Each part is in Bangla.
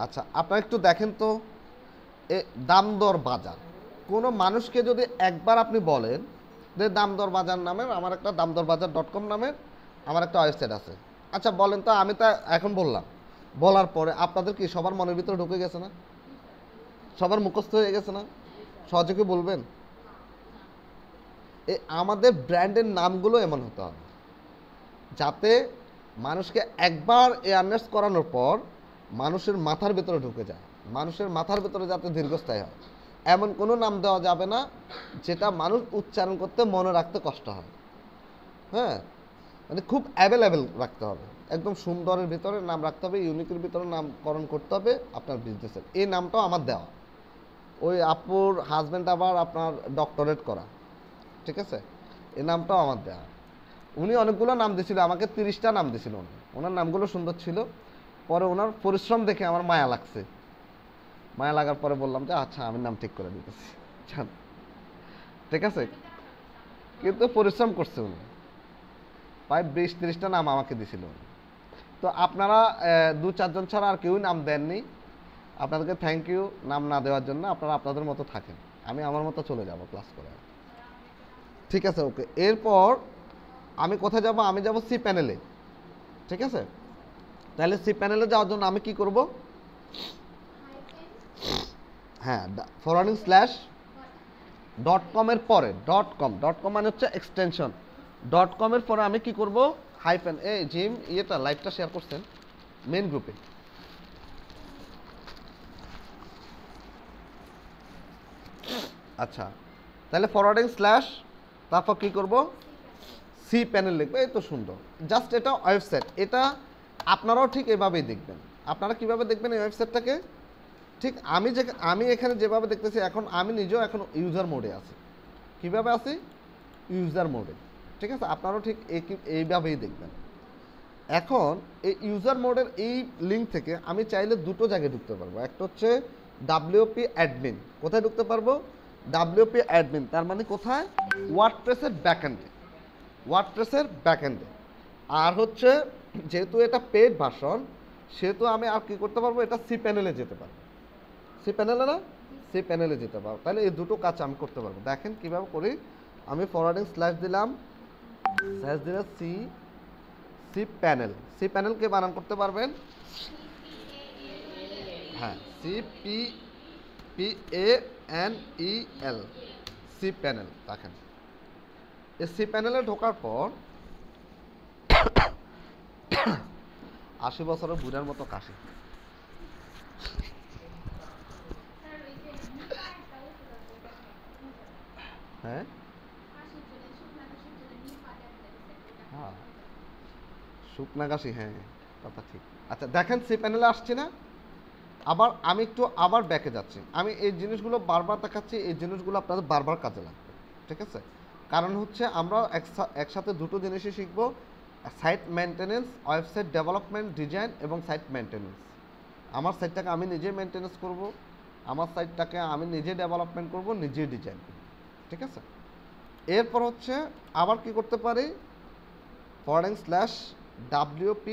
আচ্ছা, আপনারা একটু দেখেন তো, এ দাম দর বাজার, কোনো মানুষকে যদি একবার আপনি বলেন যে দাম দর বাজার নামের আমার একটা দামদরবাজার.com নামের আমার একটা ওয়েবসাইট আছে, আচ্ছা বলেন তো, আমি তো এখন বললাম, বলার পরে আপনাদের কি সবার মনের ভিতরে ঢুকে গেছে না? সবার মুখস্থ হয়ে গেছে না? সহজে কি বলবেন? এই আমাদের ব্র্যান্ডের নামগুলো এমন হতে হবে যাতে মানুষকে একবার অ্যাওয়ারনেস করানোর পর মানুষের মাথার ভেতরে ঢুকে যায়, মানুষের মাথার ভেতরে যাতে দীর্ঘস্থায়ী হয়। এমন কোনো নাম দেওয়া যাবে না যেটা মানুষ উচ্চারণ করতে মনে রাখতে কষ্ট হয়। হ্যাঁ, মানে খুব অ্যাভেলেবেল রাখতে হবে, একদম সুন্দরের ভিতরে নাম রাখতে হবে, ইউনিকের ভিতরে নামকরণ করতে হবে আপনার বিজনেসের। এই নামটাও আমার দেওয়া, ওই আপুর হাজব্যান্ড আবার আপনার ডক্টরেট করা, ঠিক আছে, এই নামটাও আমার দেওয়া। উনি অনেকগুলো নাম দিয়েছিল, আমাকে 30টা নাম দিয়েছিল উনি, ওনার নামগুলো সুন্দর ছিল। পরে ওনার পরিশ্রম দেখে আমার মায়া লাগছে, মায়া লাগার পরে বললাম যে আচ্ছা আমি নাম ঠিক করে দিতেছি, ঠিক আছে। কিন্তু পরিশ্রম করছে উনি, প্রায় 20-30টা নাম আমাকে দিয়েছিল উনি। তো আপনারা 2-4 জন ছাড়া আর কেউই নাম দেননি, আপনাদেরকে থ্যাংক ইউ নাম না দেওয়ার জন্য। আপনারা আপনাদের মতো থাকেন, আমি আমার মতো চলে যাব ক্লাস করে, ঠিক আছে, ওকে। এরপর আমি কোথায় যাব? আমি যাব সি প্যানেলে, ঠিক আছে। তাহলে সি প্যানেলে যাওয়ার জন্য আমি কি করব? হ্যাঁ, ফরওয়ার্ডিং স্ল্যাশ .com এর পরে .com মানে হচ্ছে এক্সটেনশন। .com এর পরে আমি কি করব? হাইফেন। এই জিম ইয়েটা লাইভটা শেয়ার করছেন মেন গ্রুপে, আচ্ছা। তাহলে ফরওয়ার্ডিং স্ল্যাশ, তারপর কি করব? সি প্যানেল লিখবে, এই তো সুন্দর। জাস্ট এটা ওয়েবসাইট, এটা আপনারাও ঠিক এভাবেই দেখবেন। আপনারা কিভাবে দেখবেন এই ওয়েবসাইটটাকে? ঠিক আমি এখানে যেভাবে দেখতেছি, এখন আমি নিজেও এখন ইউজার মোডে আছি। কিভাবে আছি? ইউজার মোডে, ঠিক আছে। আপনারাও ঠিক এইভাবেই দেখবেন। এখন এই ইউজার মোডের এই লিঙ্ক থেকে আমি চাইলে দুটো জায়গায় ঢুকতে পারবো। একটা হচ্ছে WP অ্যাডমিন। কোথায় ঢুকতে পারবো? WP অ্যাডমিন, তার মানে কোথায়? ওয়ার্ডপ্রেসের ব্যাকএন্ডে, ওয়ার্ডপ্রেসের ব্যাকএন্ডে। আর হচ্ছে যেহেতু এটা পেড ভার্সন, সেহেতু আমি আর কি করতে পারবো? এটা সি প্যানেলে যেতে পারবো। সি প্যানেলে না, সি প্যানেলে যেতে পারবো। তাহলে এই দুটো কাজ আমি করতে পারবো। দেখেন কিভাবে করি। আমি ফরওয়ার্ডিং স্ল্যাশ দিলাম, স্ল্যাশ দিলে সি, সি প্যানেল। সি প্যানেলকে বানান করতে পারবেন, হ্যাঁ, CPANEL, সি প্যানেল। দেখেন এই সি প্যানেলে ঢোকার পর 80 বছরের বুড়ার মতো কাশি। হ্যাঁ, হ্যাঁ, শুকনা কাশি, হ্যাঁ, কথা ঠিক। আচ্ছা দেখেন সি প্যানেলে আসছে না? আবার আমি একটু আবার ব্যাকে যাচ্ছি। আমি এই জিনিসগুলো বারবার দেখাচ্ছি, এই জিনিসগুলো আপনাদের বারবার কাজে লাগবে, ঠিক আছে। কারণ হচ্ছে আমরা একসাথে দুটো জিনিসই শিখবো, site maintenance, website development, design এবং সাইট মেনটেনেন্স। আমার সাইটটাকে আমি নিজে মেনটেনেন্স করব, আমার সাইটটাকে আমি নিজে ডেভেলপমেন্ট করব, নিজে ডিজাইন করব, ঠিক আছে। এরপর হচ্ছে আবার কি করতে পারি? Forwarding slash WP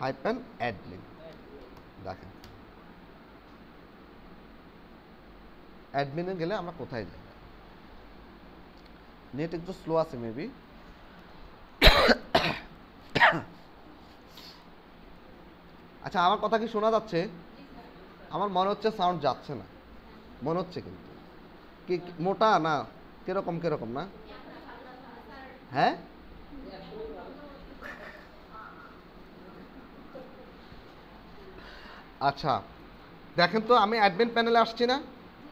hyphen admin. দেখেন অ্যাডমিনে গেলে আমরা কোথায় যাই? নেট একটু স্লো আছে মেবি। আচ্ছা আমার কথা কি শোনা যাচ্ছে? আমার মনে হচ্ছে সাউন্ড যাচ্ছে না, মনে হচ্ছে। কিন্তু কি মোটা না কিরকম কিরকম না? হ্যাঁ, আচ্ছা দেখেন তো, আমি অ্যাডমিন প্যানেলে আসছি না?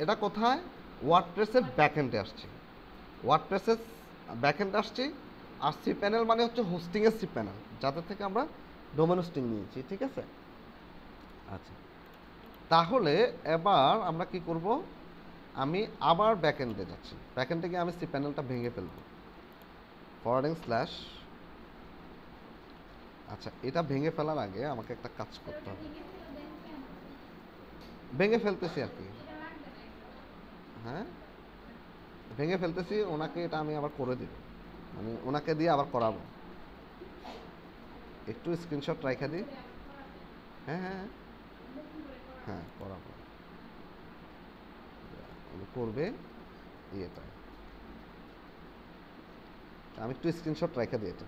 এটা কোথায়? ওয়ার্ডপ্রেসের ব্যাকএন্ডে আসছি, ওয়ার্ডপ্রেসের ব্যাকএন্ডে আসছি। আর সি প্যানেল মানে হচ্ছে হোস্টিংয়ের সি প্যানেল, যাদের থেকে আমরা ডোমেন হোস্টিং নিয়েছি, ঠিক আছে। আচ্ছা তাহলে এবার আমরা কি করব? আমি আবার ব্যাকএন্ডে যাচ্ছি, ব্যাকএন্ডে গিয়ে আমি সি প্যানেলটা ভেঙে ফেলব। ফরওয়ার্ডিং স্ল্যাশ, আচ্ছা এটা ভেঙে ফেলার আগে আমাকে একটা কাজ করতে হবে। ভেঙে ফেলতেছি আর কি, হ্যাঁ ভেঙে ফেলতেছি। ওনাকে এটা আমি আবার করে দিব, মানে ওনাকে দিয়ে আবার করাবো। একটু স্ক্রিনশট রাখা দিই। হ্যাঁ হ্যাঁ, হ্যাঁ করার পর করবে ইয়েটা। আমি একটু স্ক্রিনশট রেখে দিই এটা।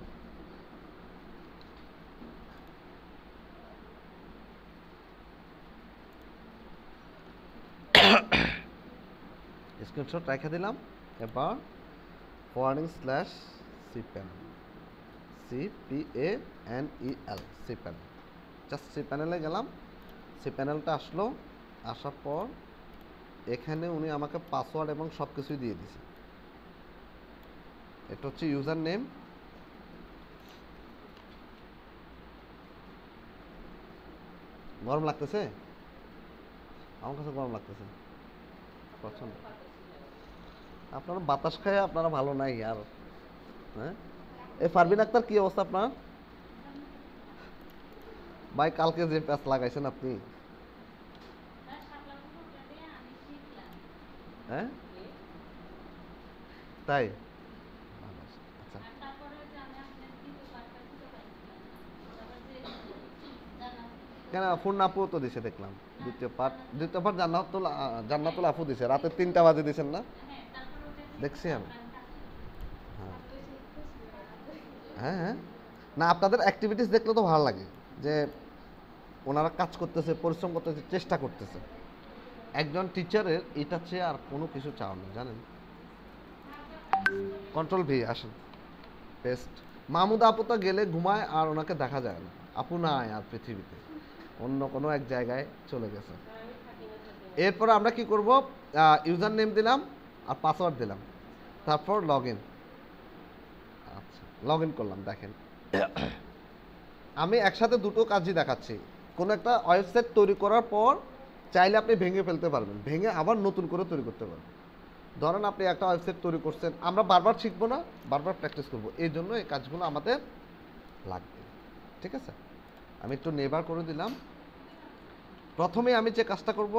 স্ক্রিনশট রেখে দিলাম। এবার forwarding slash cpanel, CPANEL, cpanel, just cpanel-এ গেলাম। cpanel-টা আসলো, আসার পর এখানে উনি আমাকে পাসওয়ার্ড এবং সব কিছুই দিয়ে দিছে। এটা হচ্ছে ইউজার নেম, গরম লাগতেছে, আমার কাছে গরম লাগতেছে প্রচন্ড। আপনারা বাতাস খায় আপনারা ভালো নাই আর। হ্যাঁ, এই পারভিন আক্তার কি অবস্থা আপনার? ভাই কালকে যে প্যাচ লাগাইছেন আপনি, হ্যাঁ তাই? আচ্ছা, কেন ফোন আপু তো দিছে দেখলাম, দ্বিতীয় পার্ট জান্নাতুল আপু দিছে, রাতে 3টা বাজে দিছেন না, দেখছি আমি। হ্যাঁ হ্যাঁ হ্যাঁ, না আপনাদের অ্যাক্টিভিটিস দেখলে তো ভালো লাগে যে ওনারা কাজ করতেছে, পরিশ্রম করতেছে, চেষ্টা করতেছে। একজন টিচারের এটা চেয়ে আর কোনো কিছু চাও না জানেন। কন্ট্রোল ভি আসেন, পেস্ট। মাহমুদা আপু তো গেলে ঘুমায় আর ওনাকে দেখা যায় না, আপু নাই আর পৃথিবীতে, অন্য কোনো এক জায়গায় চলে গেছে। এরপর আমরা কি করব, ইউজার নেম দিলাম আর পাসওয়ার্ড দিলাম, তারপর লগ ইন। আচ্ছা লগ ইন করলাম। দেখেন আমি একসাথে দুটো কাজই দেখাচ্ছি। কোনো একটা ওয়েবসাইট তৈরি করার পর চাইলে আপনি ভেঙে ফেলতে পারবেন, ভেঙে আবার নতুন করে তৈরি করতে পারবেন। ধরেন আপনি একটা ওয়েবসাইট তৈরি করছেন, আমরা বারবার শিখবো না, বারবার প্র্যাকটিস করবো, এই জন্য এই কাজগুলো আমাদের লাগবে। ঠিক আছে, আমি একটু নেবার করে দিলাম। প্রথমে আমি যে কাজটা করব,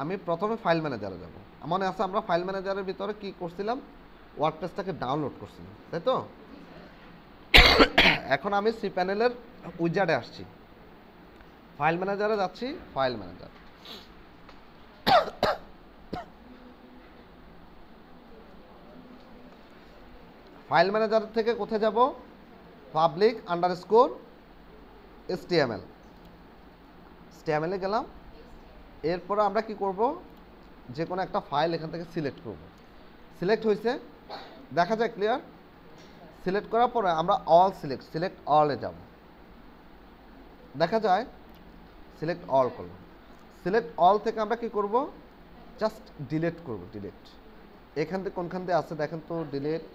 আমি প্রথমে ফাইল ম্যানেজারে যাব। মনে আছে আমরা ফাইল ম্যানেজারের ভিতরে কি করছিলাম, ওয়ার্ডপ্রেসটাকে ডাউনলোড করছিলাম, তাই তো? এখন আমি cpanel-এর উইজার্ডে আসছি, ফাইল ম্যানেজারে যাচ্ছি, ফাইল ম্যানেজার। ফাইল ম্যানেজার থেকে কোথায় যাব, পাবলিক আন্ডারস্কোর HTML, HTML-এ গেলাম। এরপরে আমরা কি করব, যে কোনো একটা ফাইল এখান থেকে সিলেক্ট করব। সিলেক্ট হয়েছে দেখা যায় ক্লিয়ার। সিলেক্ট করার পরে আমরা সিলেক্ট অলে যাব, দেখা যায় সিলেক্ট অল করলাম। সিলেক্ট অল থেকে আমরা কি করব, জাস্ট ডিলিট করব। ডিলিট এখান থেকে কোনখান থেকে আছে দেখেন তো, ডিলিট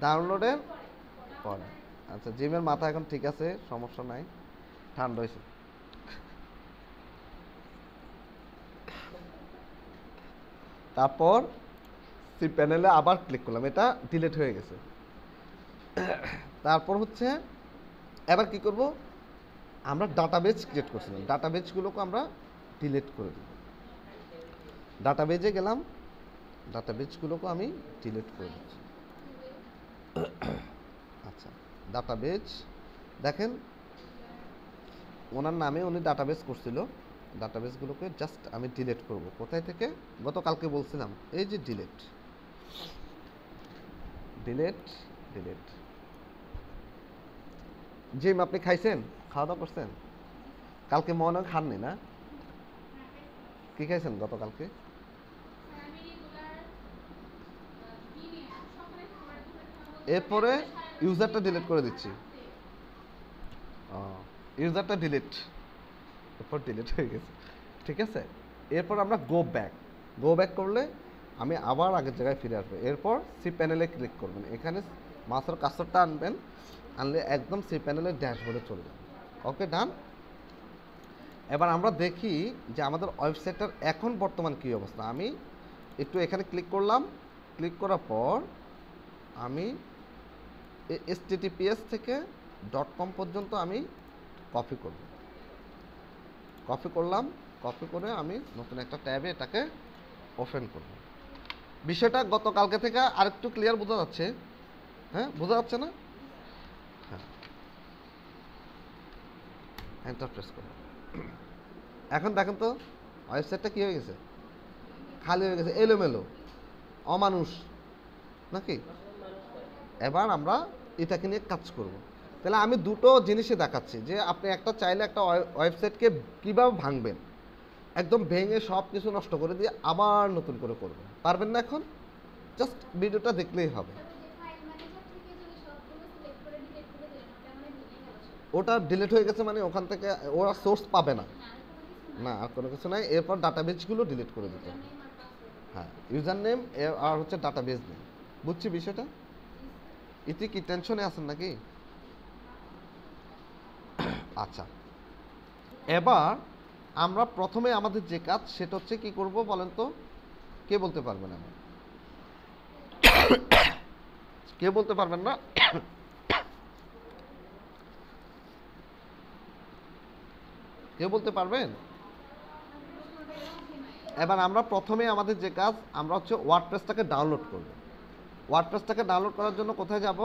ডাউনলোডের পরে। আচ্ছা জিমের মাথা এখন ঠিক আছে, সমস্যা নাই, ঠান্ডা হয়েছে। তারপর cpanel-এ আবার ক্লিক করলাম, এটা ডিলিট হয়ে গেছে। তারপর হচ্ছে এবার কি করব, আমরা ডাটাবেজ ক্রিয়েট করছিলাম, ডাটাবেজগুলোকে আমরা ডিলিট করে দেব। ডাটাবেজে গেলাম, ডাটাবেজগুলোকে আমি ডিলিট করে দিচ্ছি। আচ্ছা ডাটাবেজ দেখেন, ওনার নামে উনি ডাটাবেজ করছিল, ডাটাবেজগুলোকে জাস্ট আমি ডিলিট করব। কোথায় থেকে, গতকালকে বলছিলাম, এই যে ডিলিট ডিলিট ডিলিট। জিম আপনি খাইছেন, খাওয়া দাওয়া করছেন? কালকে মনে হয় খাননি না, কি খাইছেন গতকালকে? এরপরে ইউজারটা ডিলিট করে দিচ্ছি, ইউজারটা ডিলিট, এরপর ডিলিট হয়ে গেছে। ঠিক আছে, এরপর আমরা গো ব্যাক করলে আমি আবার আগের জায়গায় ফিরে আসবো। এরপর cpanel-এ ক্লিক করবেন, এখানে মাউসের কার্সরটা আনবেন, আনলে একদম cpanel-এর ড্যাশবোর্ডে চলে যাবে। ওকে ডান। এবার আমরা দেখি যে আমাদের ওয়েবসাইটটার এখন বর্তমান কী অবস্থা। আমি একটু এখানে ক্লিক করলাম, ক্লিক করার পর আমি https থেকে .com পর্যন্ত আমি কপি করলাম, কপি করে আমি নতুন একটা ট্যাবে এটাকে ওপেন করব। বিষয়টা গতকালকে থেকে আরেকটু ক্লিয়ার বোঝা যাচ্ছে, হ্যাঁ বোঝা যাচ্ছে না? হ্যাঁ এন্টার প্রেস করুন। এখন দেখেন তো ওয়েবসাইটটা কি হয়ে গেছে, খালি হয়ে গেছে, এলোমেলো, অমানুষ নাকি। এবার আমরা এটাকে নিয়ে কাজ করব। তাহলে আমি দুটো জিনিসই দেখাচ্ছি যে আপনি একটা চাইলে একটা ওয়েবসাইটকে কীভাবে ভাঙবেন, একদম ভেঙে সব কিছু নষ্ট করে দিয়ে আবার নতুন করে করবেন, পারবেন না এখন? জাস্ট ভিডিওটা দেখলেই হবে। ওটা ডিলিট হয়ে গেছে মানে ওখান থেকে ওরা সোর্স পাবে না, না আর কোনো কিছু নাই। এরপর ডাটাবেসগুলো ডিলিট করে দিতে হবে। হ্যাঁ, ইউজার নেম আর হচ্ছে ডাটাবেস নেম। বুঝছি বিষয়টা? এতে কি টেনশনে আছেন নাকি? আচ্ছা, এবার আমরা প্রথমে আমাদের যে কাজ সেটা হচ্ছে কি করব বলেন তো, কে বলতে পারবেন? আমার কে বলতে পারবেন না? কে বলতে পারবেন? এবার আমরা প্রথমে আমাদের যে কাজ, আমরা হচ্ছে ওয়ার্ডপ্রেসটাকে ডাউনলোড করব। ওয়ার্ডপ্রেসটাকে ডাউনলোড করার জন্য কোথায় যাব,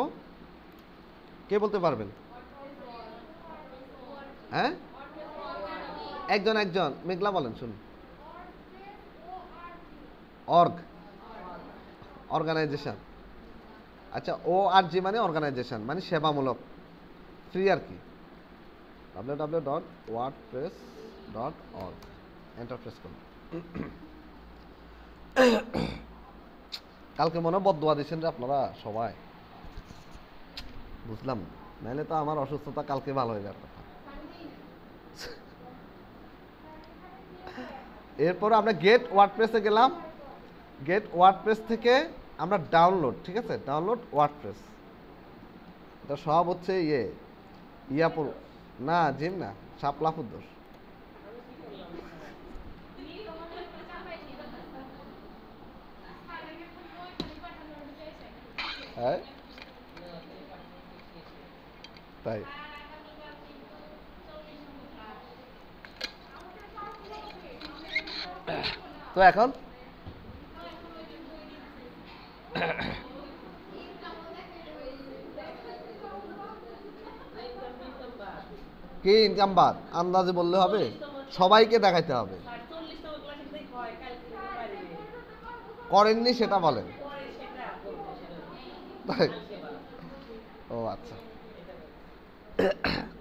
কে বলতে পারবেন? হ্যাঁ, একজন একজন মেঘলা বলেন শুনুন। Org, organization. আচ্ছা, ও আর জি মানে অর্গানাইজেশন, মানে সেবামূলক, ফ্রি আর কি। www.wordpress.org এন্টার প্রেস করুন। কালকে মনে বদদোয়া দিয়েছেন রে আপনারা সবাই, বুঝলাম, নাহলে তো আমার অসুস্থতা কালকে ভালো হয়ে যাবে। এরপর আমরা গেট ওয়ার্ডপ্রেসে গেলাম। গেট ওয়ার্ডপ্রেস থেকে আমরা ডাউনলোড, ঠিক আছে, ডাউনলোড ওয়ার্ডপ্রেস। এটা সব হচ্ছে ইয়াপুর না, জিম না, শাপলাফুর দোষ। হ্যাঁ তাই, তো এখন কি ইনকাম বাদ আন্দাজে বললে হবে? সবাইকে দেখাইতে হবে। করেননি সেটা বলেন। তাই? ও আচ্ছা,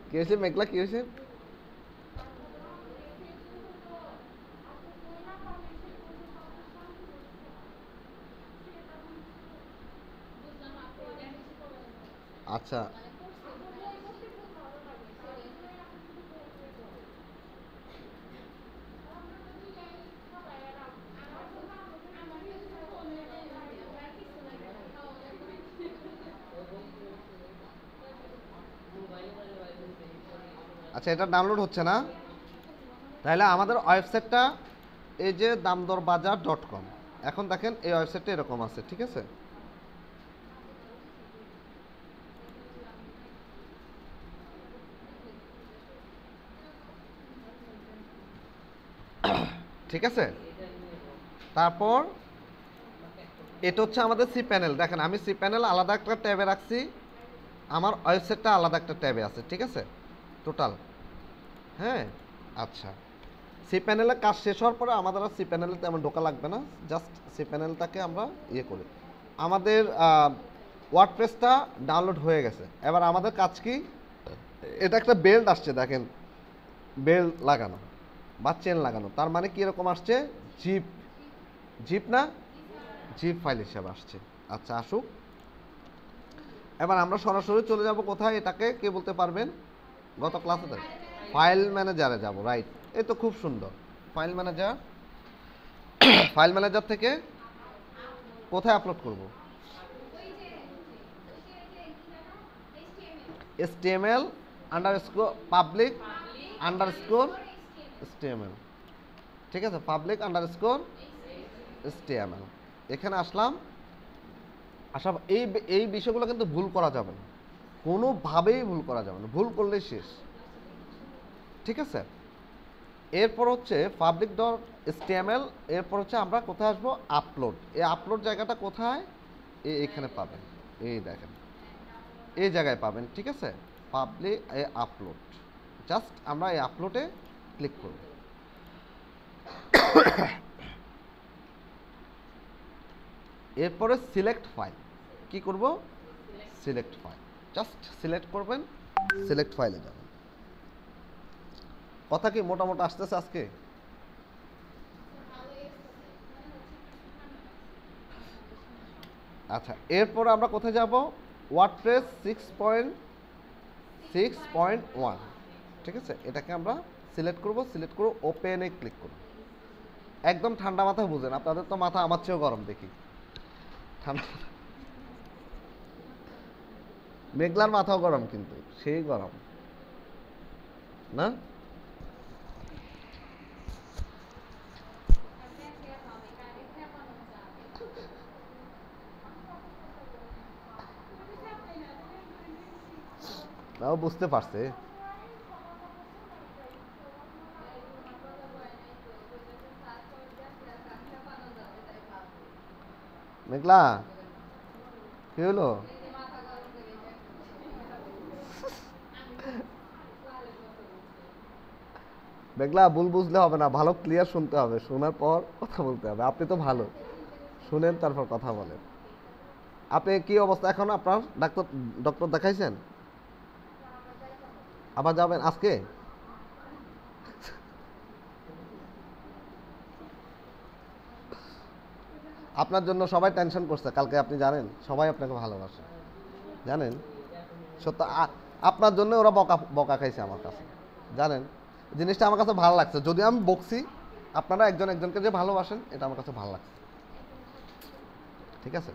কি হয়েছে মেঘলা, কি হয়েছে? আচ্ছা, আচ্ছা, এটা ডাউনলোড হচ্ছে না। তাহলে আমাদের ওয়েবসাইটটা এই যে damdorbajar.com, এখন দেখেন এই ওয়েবসাইটটা এরকম আছে, ঠিক আছে। ঠিক আছে, তারপর এটা হচ্ছে আমাদের সি প্যানেল। দেখেন আমি সি প্যানেল আলাদা একটা ট্যাবে রাখছি, আমার ওয়েবসাইটটা আলাদা একটা ট্যাবে আছে, ঠিক আছে, টোটাল। হ্যাঁ, আচ্ছা, সি প্যানেলের কাজ শেষ হওয়ার পরে আমাদের আর সি প্যানেলে তেমন ঢোকা লাগবে না, জাস্ট সি প্যানেলটাকে আমরা ইয়ে করি। আমাদের ওয়ার্ডপ্রেসটা ডাউনলোড হয়ে গেছে। এবার আমাদের কাজ কি, এটা একটা বেল্ট আসছে দেখেন, বেল্ট লাগানো বা চেন লাগানো, তার মানে কি এরকম আসছে, জিপ, জিপ না, জিপ ফাইল হিসাবে আসছে। আচ্ছা আসুক, এবার আমরা সরাসরি চলে যাব কোথায়, এটাকে কে বলতে পারবেন? গত ক্লাসে ফাইল ম্যানেজারে যাব, রাইট। এই তো খুব সুন্দর, ফাইল ম্যানেজার। ফাইল ম্যানেজার থেকে কোথায় আপলোড করব? HTML underscore public underscore HTML, ঠিক আছে, পাবলিক আন্ডারস্কোর HTML। এখানে আসলাম, এই বিষয়গুলো কিন্তু ভুল করা যাবে না, কোনোভাবেই ভুল করা যাবে না, ভুল করলেই শেষ, ঠিক আছে। এরপর হচ্ছে public.html, এরপর হচ্ছে আমরা কোথায় আসবো, আপলোড। এই আপলোড জায়গাটা কোথায়, এখানে পাবেন, এই দেখেন এই জায়গায় পাবেন, ঠিক আছে, পাবলিক আপলোড, জাস্ট আমরা এই আপলোডে ক্লিক করব। এরপরে সিলেক্ট ফাইল কি করব, সিলেক্ট ফাইল জাস্ট সিলেক্ট করবেন, সিলেক্ট ফাইলে যাবেন। কথা কি মোটামুটি আসতেছে আজকে? আচ্ছা, এরপর আমরা কোথায় যাব, ওয়ার্ডপ্রেস 6.6.1, ঠিক আছে, এটাকে আমরা সিলেক্ট করব, সিলেক্ট করে ওপেনে ক্লিক করব। একদম ঠান্ডা মাথায় বুঝেন, আপনাদের তো মাথা আমার চেয়েও গরম দেখি, ঠান্ডা মেঘলার মাথাও গরম, কিন্তু সেই গরম না। তাও বুঝতে পারছে। মেঘলা কি হলো? মেঘলা ভুল বুঝলে হবে না, ভালো ক্লিয়ার শুনতে হবে, শোনার পর কথা বলতে হবে। আপনি তো ভালো শুনেন তারপর কথা বলেন। আপনি কি অবস্থা এখন আপনার? ডাক্তার ডক্টর দেখাইছেন? আবার যাবেন আজকে? আপনার জন্য সবাই টেনশন করছে কালকে, আপনি জানেন সবাই আপনাকে ভালোবাসে, জানেন সত্য। আপনার জন্য ওরা বকা বকা খাইছে আমার কাছে, জানেন। জিনিসটা আমার কাছে ভালো লাগছে, যদি আমি বকছি আপনারা একজন একজনকে যে ভালোবাসেন, এটা আমার কাছে ভালো লাগছে, ঠিক আছে।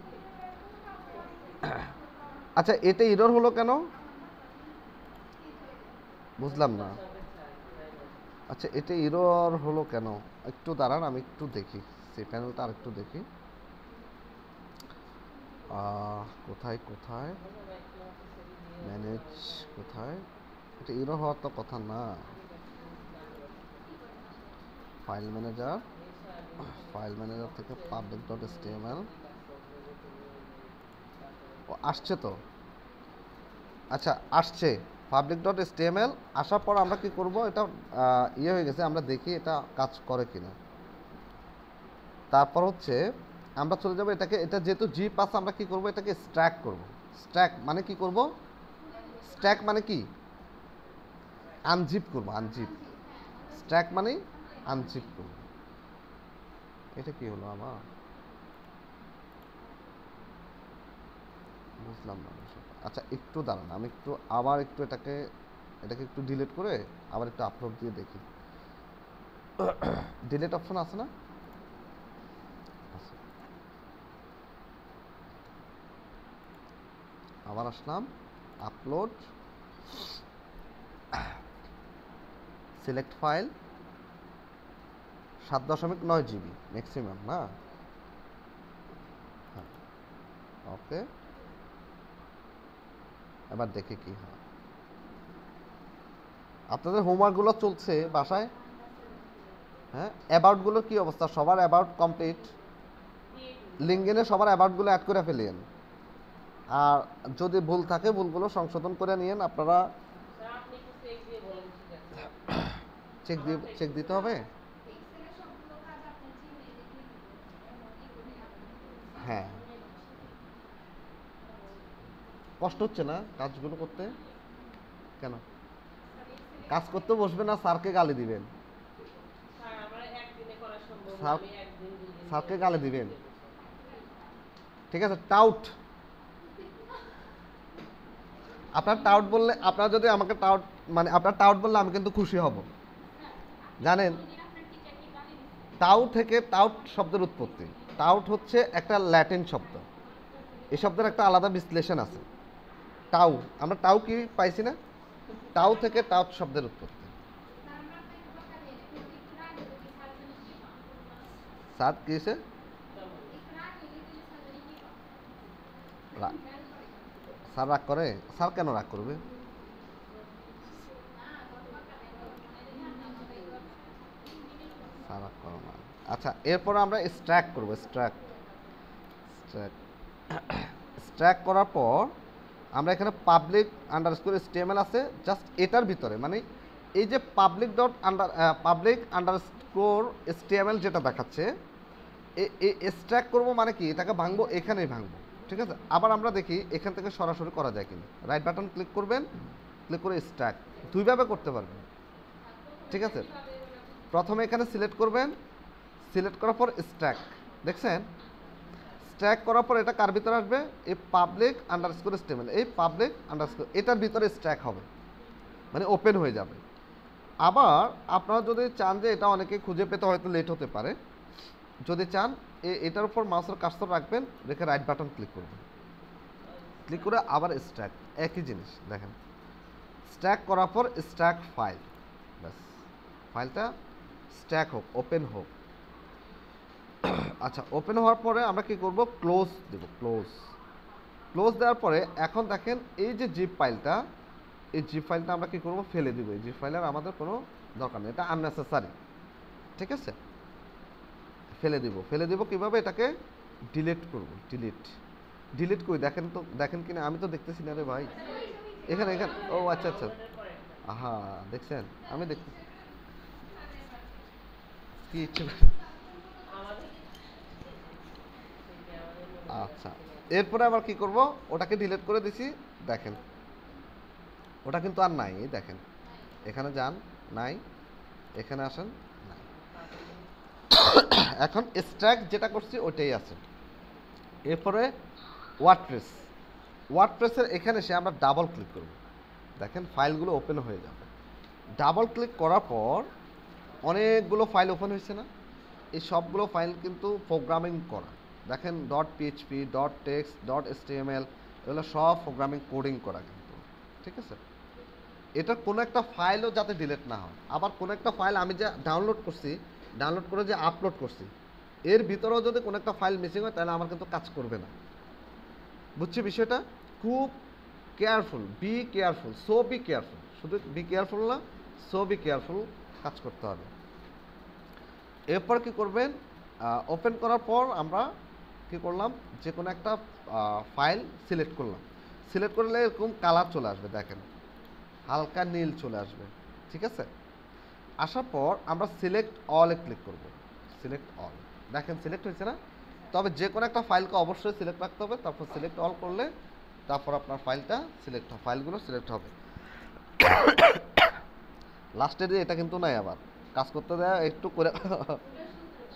আচ্ছা, এতে এরর হলো কেন বুঝলাম না। আচ্ছা, এতে এরর হলো কেন, একটু দাঁড়ান আমি একটু দেখি, সেই প্যানেলটা আর একটু দেখি। কোথায় কোথায় ম্যানেজ, কোথায়? এটা এরর হওয়ার তো কথা না। ফাইল ম্যানেজার, ফাইল ম্যানেজার থেকে public.html আসছে তো। আচ্ছা, আসছে public.html আসার পর আমরা কি করব, এটা ইয়ে হয়ে গেছে, আমরা দেখি এটা কাজ করে কিনা। তারপর হচ্ছে আমরা চলে যাব এটাকে, এটা যেহেতু জিপ আছে আমরা কি করব, এটাকে স্ট্র্যাক করব। স্ট্র্যাক মানে কি করব, স্ট্র্যাক মানে কি, আনজিপ করব, আনজিপ। স্ট্র্যাক মানে আনজিপ করব। এটা কি হলো আমার, বুঝলাম না বিষয়টা। আচ্ছা, একটু দাঁড়ান, আমি একটু আবার একটু এটাকে এটাকে একটু ডিলিট করে আবার একটু আপলোড দিয়ে দেখি। ডিলিট অপশন আছে না? আছে। আবার আসলাম, upload, select file, 7.9 GB maximum না। হ্যাঁ, ওকে, এবার দেখি কি হয়। আপনাদের হোমওয়ার্কগুলো চলছে বাসায়? হ্যাঁ, অ্যাবাউটগুলোর কি অবস্থা? সবার অ্যাবাউট কমপ্লিট? লিঙ্কডইনে সবার অ্যাবাউটগুলো অ্যাড করে ফেলিয়েন, আর যদি ভুল থাকে ভুলগুলো সংশোধন করে নিয়েন আপনারা। চেক দিতে হবে। হ্যাঁ, কষ্ট হচ্ছে না কাজগুলো করতে? কেন কাজ করতে বসবেন না, স্যারকে গালি দিবেন? স্যার, স্যারকে গালি দিবেন? ঠিক আছে, টাউট, আপনার টাউট বললে, আপনার যদি আমাকে টাউট মানে আপনার টাউট বললে আমি কিন্তু খুশি হব, জানেন। টাউট থেকে, টাউট শব্দের উৎপত্তি, টাউট হচ্ছে একটা ল্যাটিন শব্দ, এই শব্দের একটা আলাদা বিশ্লেষণ আছে। টাউ, আমরা টাউ কি পাইছি না, টাউ থেকে টাউট শব্দের উৎপত্তি। স্যার কি হয়েছে? স্যার রাগ করে? স্যার কেন রাগ করবে? স্যার রাগ করে না। আচ্ছা, এরপর আমরা স্ট্র্যাক করব, স্ট্র্যাক, স্ট্র্যাক, স্ট্র্যাক করার পর আমরা এখানে পাবলিক আন্ডারস্কোর HTML আছে, জাস্ট এটার ভিতরে মানে এই যে পাবলিক আন্ডারস্কোর এসটিএমএল যেটা দেখাচ্ছে, স্ট্যাক করবো মানে কি, এটাকে ভাঙবো, এখানেই ভাঙবো। ঠিক আছে, আবার আমরা দেখি এখান থেকে সরাসরি করা যায় কিনা। রাইট বাটন ক্লিক করবেন, ক্লিক করে স্ট্যাক দুইভাবে করতে পারবেন। ঠিক আছে, প্রথমে এখানে সিলেক্ট করবেন, সিলেক্ট করার পর স্ট্যাক, দেখছেন স্ট্যাক করার পর এটা কার ভিতরে আসবে, এই পাবলিক আন্ডারস্কোর এসটিএমএল, এই পাবলিক আন্ডারস্কোর এটার ভিতরে স্ট্যাক হবে, মানে ওপেন হয়ে যাবে। আবার আপনারা যদি চান যে এটা অনেকে খুঁজে পেতে হয়তো লেট হতে পারে, যদি চান এটার উপর মাউসের কার্সর রাখবেন, রেখে রাইট বাটন ক্লিক করবেন, ক্লিক করে আবার স্ট্যাক, একই জিনিস দেখেন, স্ট্যাক করার পর স্ট্যাক ফাইল, ব্যাস ফাইলটা স্ট্যাক হোক, ওপেন হোক। আচ্ছা, ওপেন হওয়ার পরে আমরা কি করব, ক্লোজ দেব, ক্লোজ। ক্লোজ দেওয়ার পরে এখন দেখেন এই যে জিপ ফাইলটা, এই জিপ ফাইলটা আমরা কি করব, ফেলে দিব। এই জিপ ফাইলের আমাদের কোনো দরকার নেই, এটা আননেসেসারি। ঠিক আছে, ফেলে দিব। ফেলে দিব কিভাবে, এটাকে ডিলিট করব, ডিলিট। ডিলিট করি দেখেন তো, দেখেন কিনা, আমি তো দেখতেছি না রে ভাই। এখানে এখানে, ও আচ্ছা আচ্ছা, আহা দেখছেন, আমি দেখতেছি কি ইচ্ছে। আচ্ছা, এরপরে আবার কি করব, ওটাকে ডিলিট করে দিছি, দেখেন ওটা কিন্তু আর নাই। এই দেখেন, এখানে যান, নাই, এখানে আসেন, নাই। এখন স্ট্যাক যেটা করছি ওইটাই আছে। এরপরে ওয়ার্ডপ্রেস, ওয়ার্ডপ্রেসের এখানে এসে আমরা ডাবল ক্লিক করব, দেখেন ফাইলগুলো ওপেন হয়ে যাবে। ডাবল ক্লিক করার পর অনেকগুলো ফাইল ওপেন হয়েছে না, এই সবগুলো ফাইল কিন্তু প্রোগ্রামিং করা, দেখেন dot PHP, dot text, dot HTML, এগুলো সব প্রোগ্রামিং কোডিং করা কিন্তু। ঠিক আছে, এটার কোনো একটা ফাইলও যাতে ডিলিট না হয়। আবার কোনো একটা ফাইল আমি যা ডাউনলোড করছি, ডাউনলোড করে যে আপলোড করছি, এর ভিতরেও যদি কোনো একটা ফাইল মিসিং হয় তাহলে আমার কিন্তু কাজ করবে না। বুঝছি বিষয়টা, খুব careful, be careful, so be careful, শুধু বি কেয়ারফুল না, সো বি কেয়ারফুল কাজ করতে হবে। এরপর কি করবেন, ওপেন করার পর আমরা কি করলাম, যে কোনো একটা ফাইল সিলেক্ট করলাম, সিলেক্ট করলে এরকম কালার চলে আসবে, দেখেন হালকা নীল চলে আসবে। ঠিক আছে, আসার পর আমরা সিলেক্ট অলে ক্লিক করব, সিলেক্ট অল, দেখেন সিলেক্ট হয়েছে না। তবে যে কোনো একটা ফাইলকে অবশ্যই সিলেক্ট রাখতে হবে, তারপর সিলেক্ট অল করলে তারপর আপনার ফাইলটা সিলেক্ট হবে, ফাইলগুলো সিলেক্ট হবে। লাস্টে দিয়ে এটা কিন্তু নাই, আবার কাজ করতে দেয় একটু করে,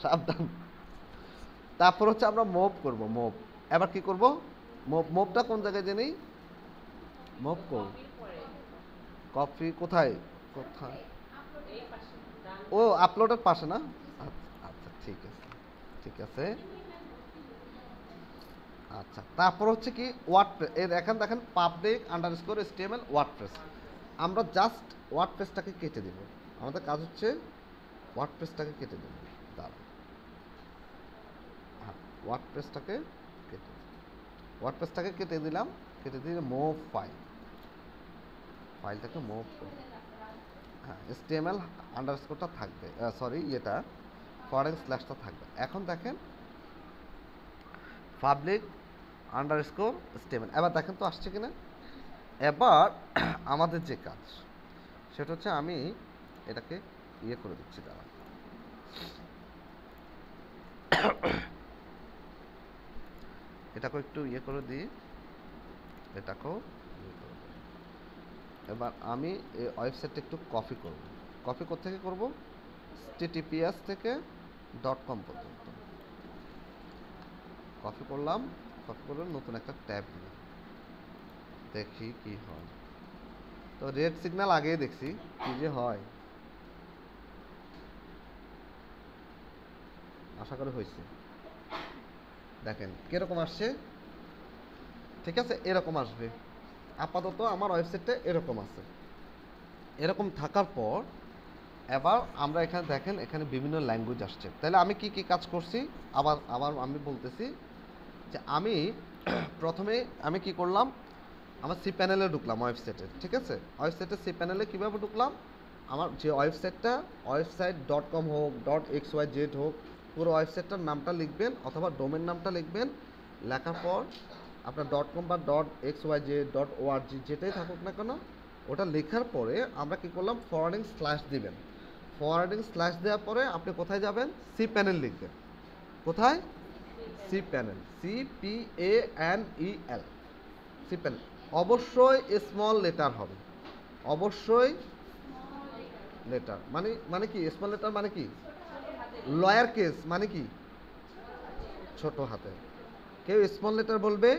সাবধান। তারপর হচ্ছে আমরা মুভ করব, মুভ। এবার কি করব, মুভটা কোন জায়গায় জেনেই, মুভ করব, কপি কোথায়, কোথায়, ও আপলোডের পাশে না। আচ্ছা আচ্ছা, ঠিক আছে, ঠিক আছে। আচ্ছা, তারপর হচ্ছে কি ওয়ার্ডপ্রেস, এর এখন দেখেন পাবলিক আন্ডারস্কোর এসটিএমএল ওয়ার্ডপ্রেস, আমরা জাস্ট ওয়ার্ডপ্রেসটাকে কেটে দেব। আমাদের কাজ হচ্ছে ওয়ার্ডপ্রেসটাকে কেটে দেব, দাঁড়া, হ্যাঁ ওয়ার্ডপ্রেসটাকে কেটে, ওয়ার্ডপ্রেসটাকে কেটে দিলাম, কেটে দিয়ে মুভ ফাইল, ফাইলটাকে মুভ করব, হ্যাঁ এসটিএমএল আন্ডারস্কোরটা থাকবে, সরি এটা ফরেন স্ল্যাশটা থাকবে। এখন দেখেন পাবলিক আন্ডারস্কোর এসটিএমএল, এবার দেখেন তো আসছে কিনা। এবার আমাদের যে কাজ সেটা হচ্ছে আমি এটাকে ইয়ে করে দিচ্ছি, দাঁড়া, এটাকেও একটু ইয়ে করে দিই, এটাকেও ইয়ে করে দিই। এবার আমি এই ওয়েবসাইটটা একটু কপি করব, কপি কোত্থেকে করব, https থেকে .com পর্যন্ত কপি করলাম, কপি করে নতুন একটা ট্যাব দিলাম, দেখি কি হয়। তো রেড সিগন্যাল আগেই দেখছি, কি যে হয়, আশা করি হয়েছে। দেখেন কিরকম আসছে, ঠিক আছে, এরকম আসবে। আপাতত আমার ওয়েবসাইটটা এরকম আছে। এরকম থাকার পর এবার আমরা এখানে দেখেন, এখানে বিভিন্ন ল্যাঙ্গুয়েজ আসছে। তাহলে আমি কি কি কাজ করছি, আবার আবার আমি বলতেছি যে আমি প্রথমে আমি কি করলাম, আমার সি প্যানেলে ঢুকলাম ওয়েবসাইটে। ঠিক আছে, ওয়েবসাইটে সি প্যানেলে কীভাবে ঢুকলাম, আমার যে ওয়েবসাইটটা website.com হোক, .xyz হোক, পুরো ওয়েবসাইটটার নামটা লিখবেন অথবা ডোমেন নামটা লিখবেন, লেখার পর আপনার .com বা .xyz .org যেটাই থাকুক না কেন, ওটা লেখার পরে আমরা কি করলাম, ফরওয়ার্ডিং স্ল্যাশ দিবেন। ফরওয়ার্ডিং স্ল্যাশ দেওয়ার পরে আপনি কোথায় যাবেন, সি প্যানেল লিখবেন। কোথায়, C panel, CPANEL, C panel. অবশ্যই স্মল লেটার হবে, অবশ্যই লেটার। মানে কি স্মল লেটার মানে কি, লয়ার কেস মানে কি, ছোট হাতে। কেউ স্মল লেটার বলবে,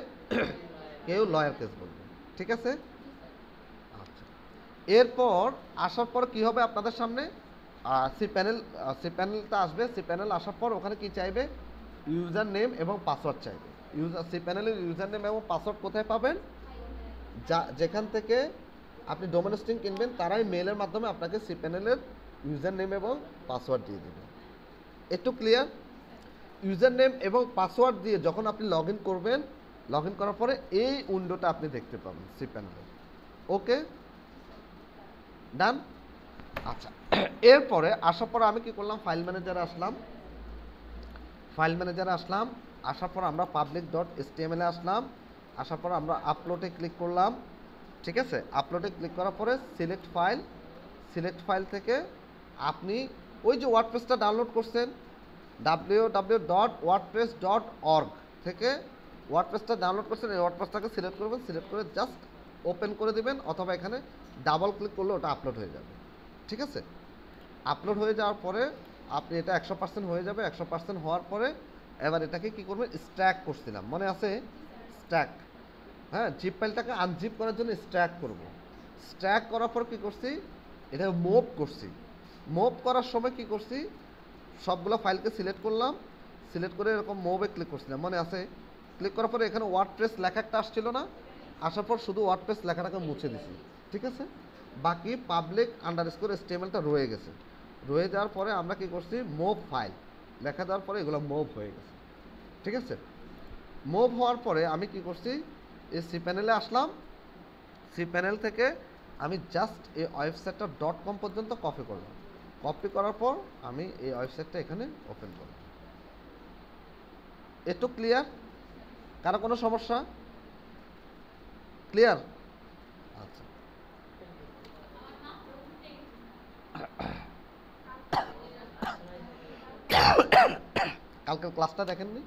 কেউ লয়ার কেস বলবে, ঠিক আছে। আচ্ছা, এরপর আসার পর কি হবে আপনাদের সামনে, সি প্যানেলটা আসবে। সি প্যানেল আসার পর ওখানে কি চাইবে, ইউজার নেম এবং পাসওয়ার্ড চাইবে। সি প্যানেলের ইউজার নেম এবং পাসওয়ার্ড কোথায় পাবেন, যেখান থেকে আপনি ডোমেন হোস্টিং কিনবেন তারাই মেলের মাধ্যমে আপনাকে সি প্যানেলের ইউজার নেম এবং পাসওয়ার্ড দিয়ে দেবে। একটু ক্লিয়ার। ইউজার নেম এবং পাসওয়ার্ড দিয়ে যখন আপনি লগ ইন করবেন, লগ ইন করার পরে এই উইন্ডোটা আপনি দেখতে পাবেন সি প্যানেলে। ওকে, ডান। আচ্ছা, এরপরে আসার পর আমি কি করলাম, ফাইল ম্যানেজারে আসলাম। আসার পর আমরা public.html এ আসলাম। আসার পর আমরা আপলোডে ক্লিক করলাম, ঠিক আছে। আপলোডে ক্লিক করার পরে সিলেক্ট ফাইল থেকে আপনি ওই যে ওয়ার্ডপ্রেসটা ডাউনলোড করছেন, www.wordpress.org থেকে ওয়ার্ডপ্রেসটা ডাউনলোড করছেন, এই ওয়ার্ডপ্রেসটাকে সিলেক্ট করবেন। সিলেক্ট করে জাস্ট ওপেন করে দিবেন, অথবা এখানে ডাবল ক্লিক করলে ওটা আপলোড হয়ে যাবে, ঠিক আছে। আপলোড হয়ে যাওয়ার পরে আপনি এটা 100% হয়ে যাবে। 100% হওয়ার পরে এবার এটাকে কি করবেন, স্ট্যাক করছিলাম, মনে আছে, স্ট্যাক। হ্যাঁ, জিপ ফাইলটাকে আনজিপ করার জন্য স্ট্যাক করব। স্ট্যাক করার পর কি করছি, এটা মুভ করছি। মুভ করার সময় কি করছি, সবগুলো ফাইলকে সিলেক্ট করলাম। সিলেক্ট করে এরকম মুভে ক্লিক করছিলাম, মনে আছে। ক্লিক করার পরে এখানে ওয়ার্ডপ্রেস লেখা একটা আসছিল না, আসার পর শুধু ওয়ার্ডপ্রেস লেখাটাকে মুছে দিছি, ঠিক আছে। বাকি public_htmlটা রয়ে গেছে। রয়ে যাওয়ার পরে আমরা কি করছি, মুভ ফাইল লেখা দেওয়ার পরে এগুলো মুভ হয়ে গেছে, ঠিক আছে। মুভ হওয়ার পরে আমি কি করছি, এই সি প্যানেলে আসলাম। সি প্যানেল থেকে আমি জাস্ট এই ওয়েবসাইটটা .com পর্যন্ত কপি করলাম। কপি করার পর আমি এই ওয়েবসাইটটা এখানে ওপেন করলাম। একটু ক্লিয়ার, কারো কোনো সমস্যা, ক্লিয়ার? আচ্ছা, কালকের ক্লাসটা দেখেননি?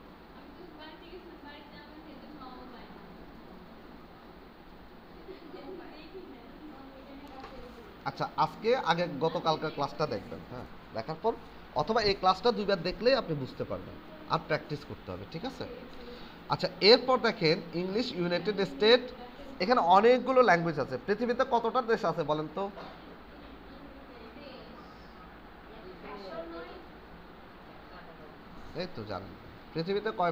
আচ্ছা, আজকে আগে গতকালকার ক্লাসটা দেখবেন, হ্যাঁ, দেখার পর অথবা এই ক্লাসটা দুইবার দেখলেই আপনি বুঝতে পারবেন। আর প্র্যাকটিস করতে হবে, ঠিক আছে। আচ্ছা, এরপর দেখেন ইংলিশ ইউনাইটেড স্টেট। এখানে অনেকগুলো ল্যাঙ্গুয়েজ আছে। পৃথিবীতে কতটা দেশ আছে বলেন তো? এই তো জানেন।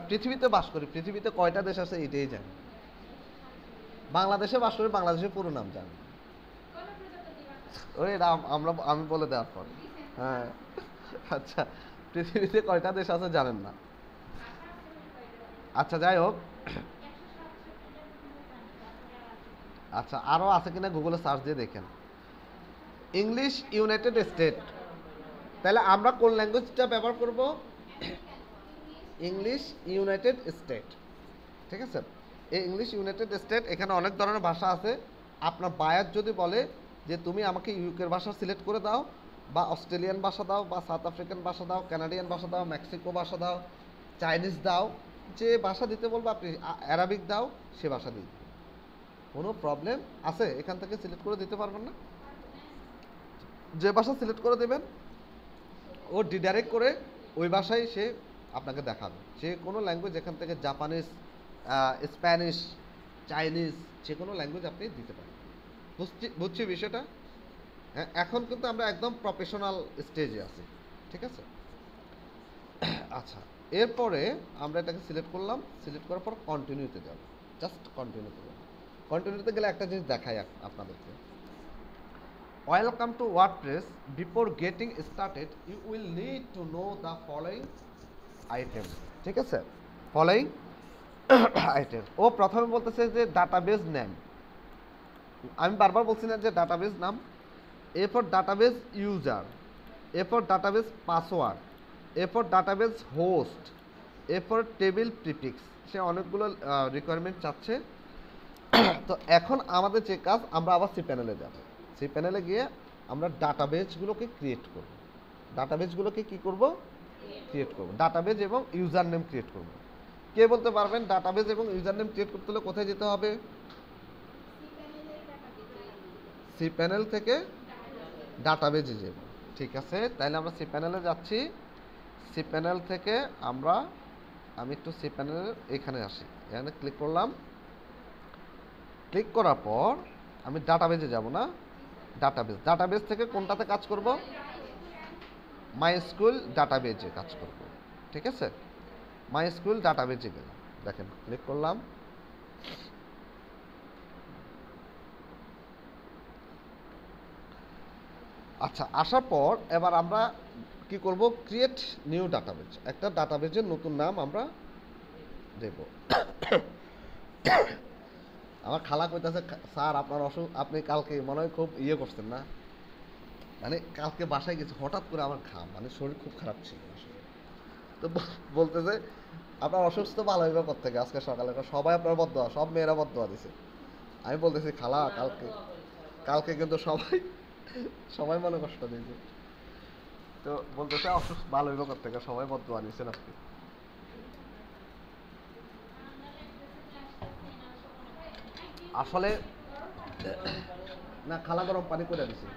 পৃথিবীতে বাস করি, পৃথিবীতে কয়টা দেশ আছে এটাই জানি। বাংলাদেশে বাস করি, বাংলাদেশের পুরো নাম জানি। ওই নাম আমি বলে দেওয়ার পর, হ্যাঁ। আচ্ছা, পৃথিবীতে কয়টা দেশ আছে জানেন না? আচ্ছা, যাই হোক। আচ্ছা, আরও আছে কিনা গুগলে সার্চ দিয়ে দেখেন। English United state. তাহলে আমরা কোন ল্যাঙ্গুয়েজটা ব্যবহার করব? ইংলিশ ইউনাইটেড স্টেট, ঠিক আছে। এই ইংলিশ ইউনাইটেড স্টেট, এখানে অনেক ধরনের ভাষা আছে। আপনার বায়ার যদি বলে যে তুমি আমাকে ইউকের ভাষা সিলেক্ট করে দাও, বা অস্ট্রেলিয়ান ভাষা দাও, বা সাউথ আফ্রিকান ভাষা দাও, কানাডিয়ান ভাষা দাও, মেক্সিকো ভাষা দাও, চাইনিজ দাও, যে ভাষা দিতে বলবো আপনি, অ্যারাবিক দাও, সে ভাষা দিই, কোনো প্রবলেম আছে? এখান থেকে সিলেক্ট করে দিতে পারবেন না? যে ভাষা সিলেক্ট করে দেবেন ও ডিডাইরেক্ট করে ওই ভাষায় সে আপনাকে দেখাবে। যে কোনো ল্যাঙ্গুয়েজ এখান থেকে, জাপানিজ, স্প্যানিশ, চাইনিজ, যে কোনো ল্যাঙ্গুয়েজ আপনি দিতে পারেন। বুঝছি বিষয়টা? হ্যাঁ, এখন কিন্তু আমরা একদম প্রফেশনাল স্টেজে আছি, ঠিক আছে। আচ্ছা, এরপরে আমরা এটাকে সিলেক্ট করলাম। সিলেক্ট করার পর কন্টিনিউতে যাব, জাস্ট কন্টিনিউতে যাব। কন্টিনিউতে গেলে একটা জিনিস দেখাই আপনাদেরকে। Welcome to WordPress. Before getting started you will need to know the following item, ঠিক আছে। Following item. ও প্রথমে বলতেছে যে ডাটাবেজ নেম। আমি বারবার বলছি না যে ডাটাবেজ নাম। এরপর ডাটাবেজ ইউজার, এরপর ডাটাবেজ পাসওয়ার্ড, এরপর ডাটাবেজ হোস্ট, এরপর টেবিল প্রিফিক্স। সে অনেকগুলো রিকোয়ারমেন্ট চাচ্ছে। তো এখন আমাদের যে কাজ, আমরা আবার সি প্যানেলে যাব। সি প্যানেলে গিয়ে আমরা ডাটাবেসগুলোকে ক্রিয়েট করব। ডাটাবেসগুলোকে কি করব? ক্রিয়েট করব। ডাটাবেস এবং ইউজার নেম ক্রিয়েট করব। কে বলতে পারবেন ডাটাবেস এবং ইউজার নেম ক্রিয়েট করতে হলে কোথায় যেতে হবে? সি প্যানেল থেকে ডাটাবেজে যাব। ঠিক আছে, তাহলে আমরা সি প্যানেলে যাচ্ছি। সি প্যানেল থেকে আমি একটু সি প্যানেলের এখানে আসি, এখানে ক্লিক করলাম। ক্লিক করার পর আমি ডাটাবেজে যাব না, ডাটাবেজ থেকে কোনটাতে কাজ করব? মাইস্কুল ডাটাবেজে কাজ করব। ঠিক আছে, মাইস্কুল ডাটাবেজে গেলাম, দেখেন ক্লিক করলাম। আচ্ছা, আসার পর এবার আমরা কি করব? Create new database. একটা ডাটাবেজের নতুন নাম আমরা দেব। আমার খালা কইতাছে, স্যার আপনার আপনি কালকে মনে হয় খুব করছেন না, মানে কালকে বাসায় গেছি, হঠাৎ করে আমার মানে শরীর খুব খারাপ ছিল আসলে। তো বলতেছে আপনার অসুস্থ ভালো হইবে কোত্থেকে আজকে সকালে, সবাই আপনার বদদোয়া, সব মেয়েরা বদদোয়া দিছে। আমি বলতেছি খালা কালকে কিন্তু সবাই মনে কষ্ট দিয়েছে। তো বলতেছে অসুস্থ ভালো হইবে কোত্থেকে, সবাই বদদোয়া নিছেন আপনি। আসলে না, খালা গরম পানি করে দিছি।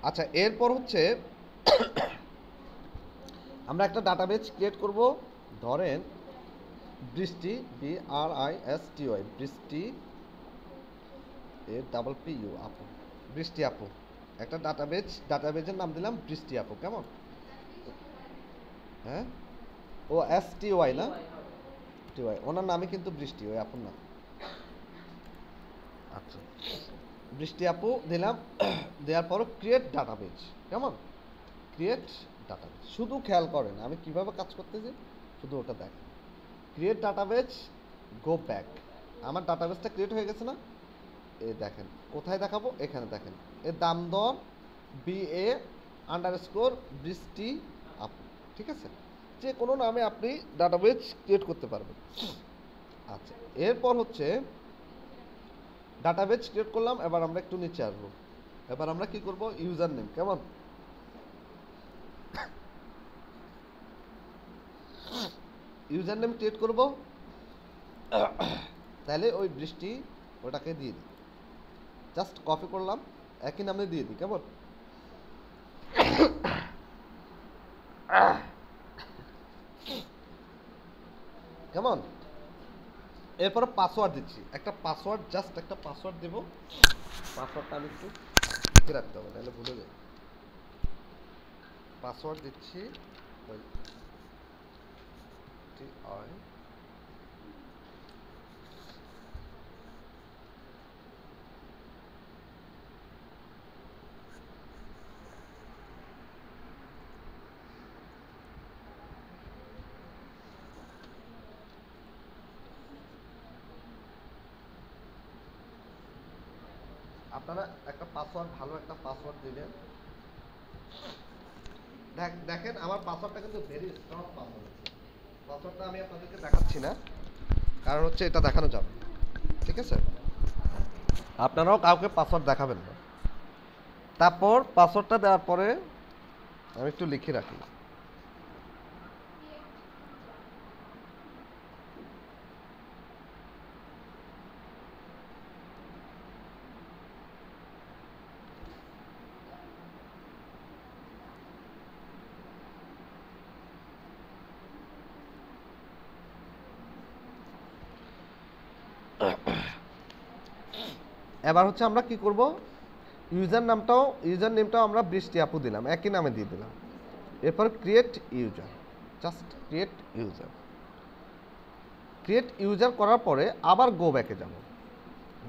আচ্ছা, এরপর হচ্ছে আমরা একটা ডাটাবেজ ক্রিয়েট করব। ধরেন বৃষ্টি, BRISTY, বৃষ্টি PU আপু, বৃষ্টি আপু। একটা ডাটাবেজের নাম দিলাম বৃষ্টি আপু। কেমন? হ্যাঁ, ও STY না, TY, ওনার নামই কিন্তু বৃষ্টি, ওই আপুর নাম। আচ্ছা, বৃষ্টি আপু দিলাম। দেওয়ার পর ক্রিয়েট ডাটাবেজ। কেমন? Create database. শুধু খেয়াল করেন আমি কিভাবে কাজ করতেছি, শুধু ওটা দেখেন। Create database, go back. আমার ডাটাবেজটা ক্রিয়েট হয়ে গেছে না? এই দেখেন, কোথায় দেখাবো? এখানে দেখেন, এর দাম দর BA_ বৃষ্টি আপু। ঠিক আছে, যে কোনো নামে আপনি ডাটাবেজ ক্রিয়েট করতে পারবেন। আচ্ছা, এরপর হচ্ছে ডাটাবেজ ক্রিয়েট করলাম। এবার আমরা একটু নিচে আসবো। এবার আমরা কি করব? User name. কেমন? ইউজার নেম ক্রিয়েট করব। তাহলে ওই বৃষ্টি ওটাকে দিয়ে দিই, জাস্ট কপি করলাম, একই নামে দিয়ে দিই। কেমন? কেমন? এরপর পাসওয়ার্ড দিচ্ছি, একটা পাসওয়ার্ড, জাস্ট একটা পাসওয়ার্ড দেব। পাসওয়ার্ডটা আমি একটু লিখে রাখতে হবে, তাহলে ভুলে যাই। পাসওয়ার্ড দিচ্ছি আপনারা একটা পাসওয়ার্ড, ভালো একটা পাসওয়ার্ড দিবেন। দেখেন আমার পাসওয়ার্ডটা কিন্তু ভেরি স্ট্রং পাসওয়ার্ড। পাসওয়ার্ডটা আমি আপনাদেরকে দেখাচ্ছি না, কারণ হচ্ছে এটা দেখানো যাবে। ঠিক আছে, আপনারাও কাউকে পাসওয়ার্ড দেখাবেন না। তারপর পাসওয়ার্ডটা দেওয়ার পরে আমি একটু লিখে রাখি। এবার হচ্ছে আমরা কি করব? ইউজার নেমটাও আমরা বৃষ্টি আপু দিলাম, একই নামে দিয়ে দিলাম। এরপর create user, just create user করার পরে আবার গো ব্যাকে যাব।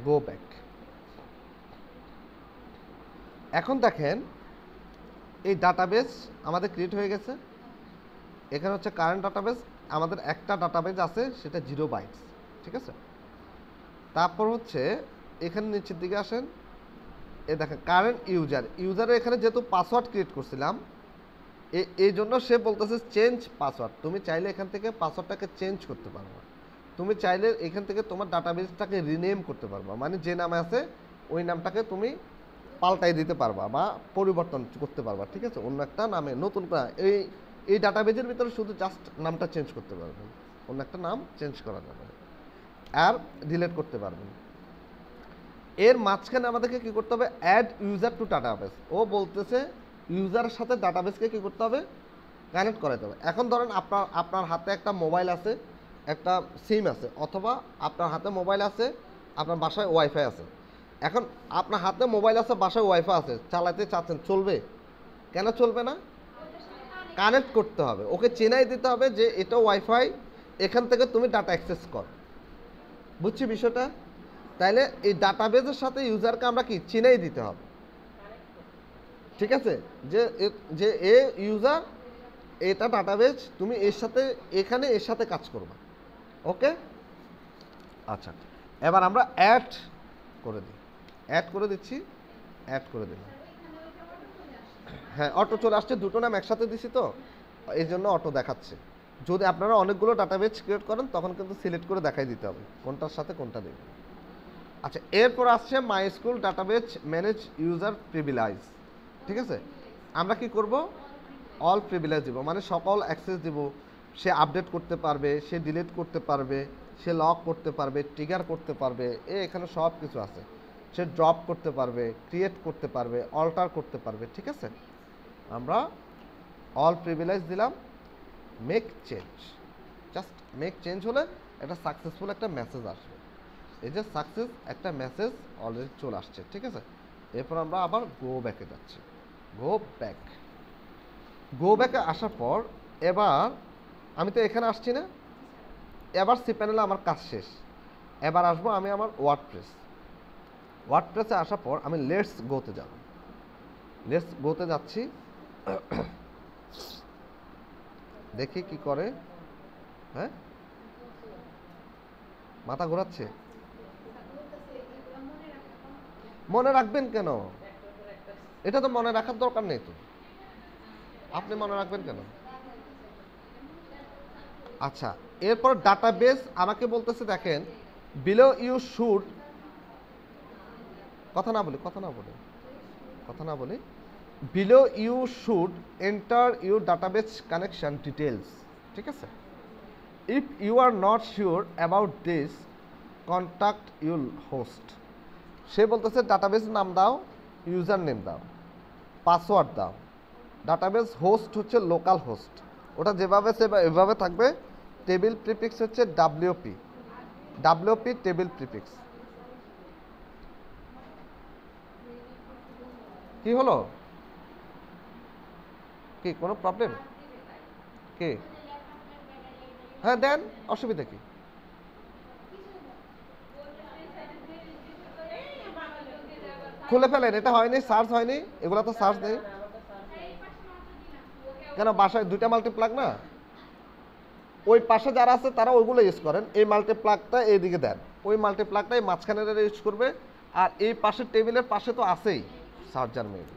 Go back. এখন দেখেন এই ডাটাবেস আমাদের ক্রিয়েট হয়ে গেছে। এখানে হচ্ছে কারেন্ট ডাটাবেস, আমাদের একটা ডাটাবেস আছে, সেটা 0 বাইটস। ঠিক আছে, তারপর হচ্ছে এখানে নিচের দিকে আসেন, এ দেখেন কারেন্ট ইউজারে এখানে যেহেতু পাসওয়ার্ড ক্রিয়েট করছিলাম, এই জন্য সে বলতেছে চেঞ্জ পাসওয়ার্ড। তুমি চাইলে এখান থেকে পাসওয়ার্ডটাকে চেঞ্জ করতে পারবা, তুমি চাইলে এখান থেকে তোমার ডাটাবেসটাকে রিনেম করতে পারবা, মানে যে নামে আছে ওই নামটাকে তুমি পাল্টাই দিতে পারবা বা পরিবর্তন করতে পারবা, ঠিক আছে, অন্য একটা নামে নতুন এই ডাটাবেজের ভিতরে শুধু জাস্ট নামটা চেঞ্জ করতে পারবেন, অন্য একটা নাম চেঞ্জ করা যাবে আর ডিলিট করতে পারবেন। এর মাঝখানে আমাদেরকে কি করতে হবে, অ্যাড ইউজার টু ডাটাবেস। ও বলতেছে ইউজারের সাথে ডাটাবেসকে কি করতে হবে, কানেক্ট করাতে হবে। এখন ধরেন আপনার হাতে একটা মোবাইল আছে, একটা সিম আছে, অথবা আপনার হাতে মোবাইল আছে, আপনার বাসায় ওয়াইফাই আছে। এখন আপনার হাতে মোবাইল আছে, বাসায় ওয়াইফাই আছে, চালাতে চাচ্ছেন, চলবে? কেন চলবে না? কানেক্ট করতে হবে, ওকে চেনাই দিতে হবে যে এটা ওয়াইফাই, এখান থেকে তুমি ডাটা অ্যাক্সেস কর। বুঝছি বিষয়টা? তাইলে এই ডাটাবেজের সাথে ইউজারকে আমরা কি চিনাই দিতে হবে, ঠিক আছে, যে এ ইউজার, এটা ডাটাবেজ, তুমি এর সাথে এখানে এর সাথে কাজ করবা। ওকে, আচ্ছা, এবার আমরা অ্যাড করে দিই, অ্যাড করে দিচ্ছি, অ্যাড করে দিলাম। হ্যাঁ, অটো চলে আসছে, দুটো নাম একসাথে দিছি তো এই জন্য অটো দেখাচ্ছে। যদি আপনারা অনেকগুলো ডাটাবেজ ক্রিয়েট করেন তখন কিন্তু সিলেক্ট করে দেখাই দিতে হবে কোনটার সাথে কোনটা দেবে। আচ্ছা, এরপর আসছে my school database manage user privilege, ঠিক আছে। আমরা কি করব, অল প্রিভিলেজ দিব, মানে সকল অ্যাক্সেস দিব। সে আপডেট করতে পারবে, সে ডিলিট করতে পারবে, সে লক করতে পারবে, ট্রিগার করতে পারবে, এখানে সব কিছু আছে। সে ড্রপ করতে পারবে, ক্রিয়েট করতে পারবে, অল্টার করতে পারবে, ঠিক আছে। আমরা অল প্রিভিলেজ দিলাম, make change. Just make change হলে একটা সাকসেসফুল একটা মেসেজ আসবে। এই যে সাকসেস একটা মেসেজ অলরেডি চলে আসছে, ঠিক আছে। এরপর আমরা আবার গো ব্যাকে যাচ্ছি, গো ব্যাক। গো ব্যাকে আসার পর এবার আমি তো এখানে আসছি না, এবার সি প্যানেলে আমার কাজ শেষ। এবার আসবো আমি আমার ওয়ার্ডপ্রেসে আসার পর আমি লেটস গোতে যাব, লেটস গোতে যাচ্ছি। দেখি কি করে। হ্যাঁ, মাথা ঘোরাচ্ছে। মনে রাখবেন কেন? এটা তো মনে রাখার দরকার নেই তো, আপনি মনে রাখবেন কেন? আচ্ছা, এরপর ডাটাবেস আমাকে বলতেছে, দেখেন, বিলো ইউ শুড, কথা না বলি, below you should enter your database connection details, ঠিক আছে। If you are not sure about this, contact your host. সে বলতেছে ডাটাবেস নাম দাও, ইউজার নেম দাও, পাসওয়ার্ড দাও। ডাটাবেস হোস্ট হচ্ছে লোকাল হোস্ট, ওটা যেভাবে এভাবে থাকবে। টেবিল প্রিফিক্স হচ্ছে ডাব্লিউপি টেবিল প্রিফিক্স। কি হলো, কি কোনো প্রবলেম? কি? হ্যাঁ দেন, অসুবিধা কি? খুলে ফেলেন, এটা হয়নি, সার্চ হয়নি, এগুলো তো সার্চ নেই কেন? বাসায় দুইটা মাল্টিপ্লাগ না, ওই পাশে যারা আছে তারা ওইগুলো ইউজ করেন। এই মাল্টিপ্লাগটা এইদিকে দেন, ওই মাল্টিপ্লাগটা এই মাঝখানে ইউজ করবে, আর এই পাশের টেবিলের পাশে তো আছেই সার্চার মেইল।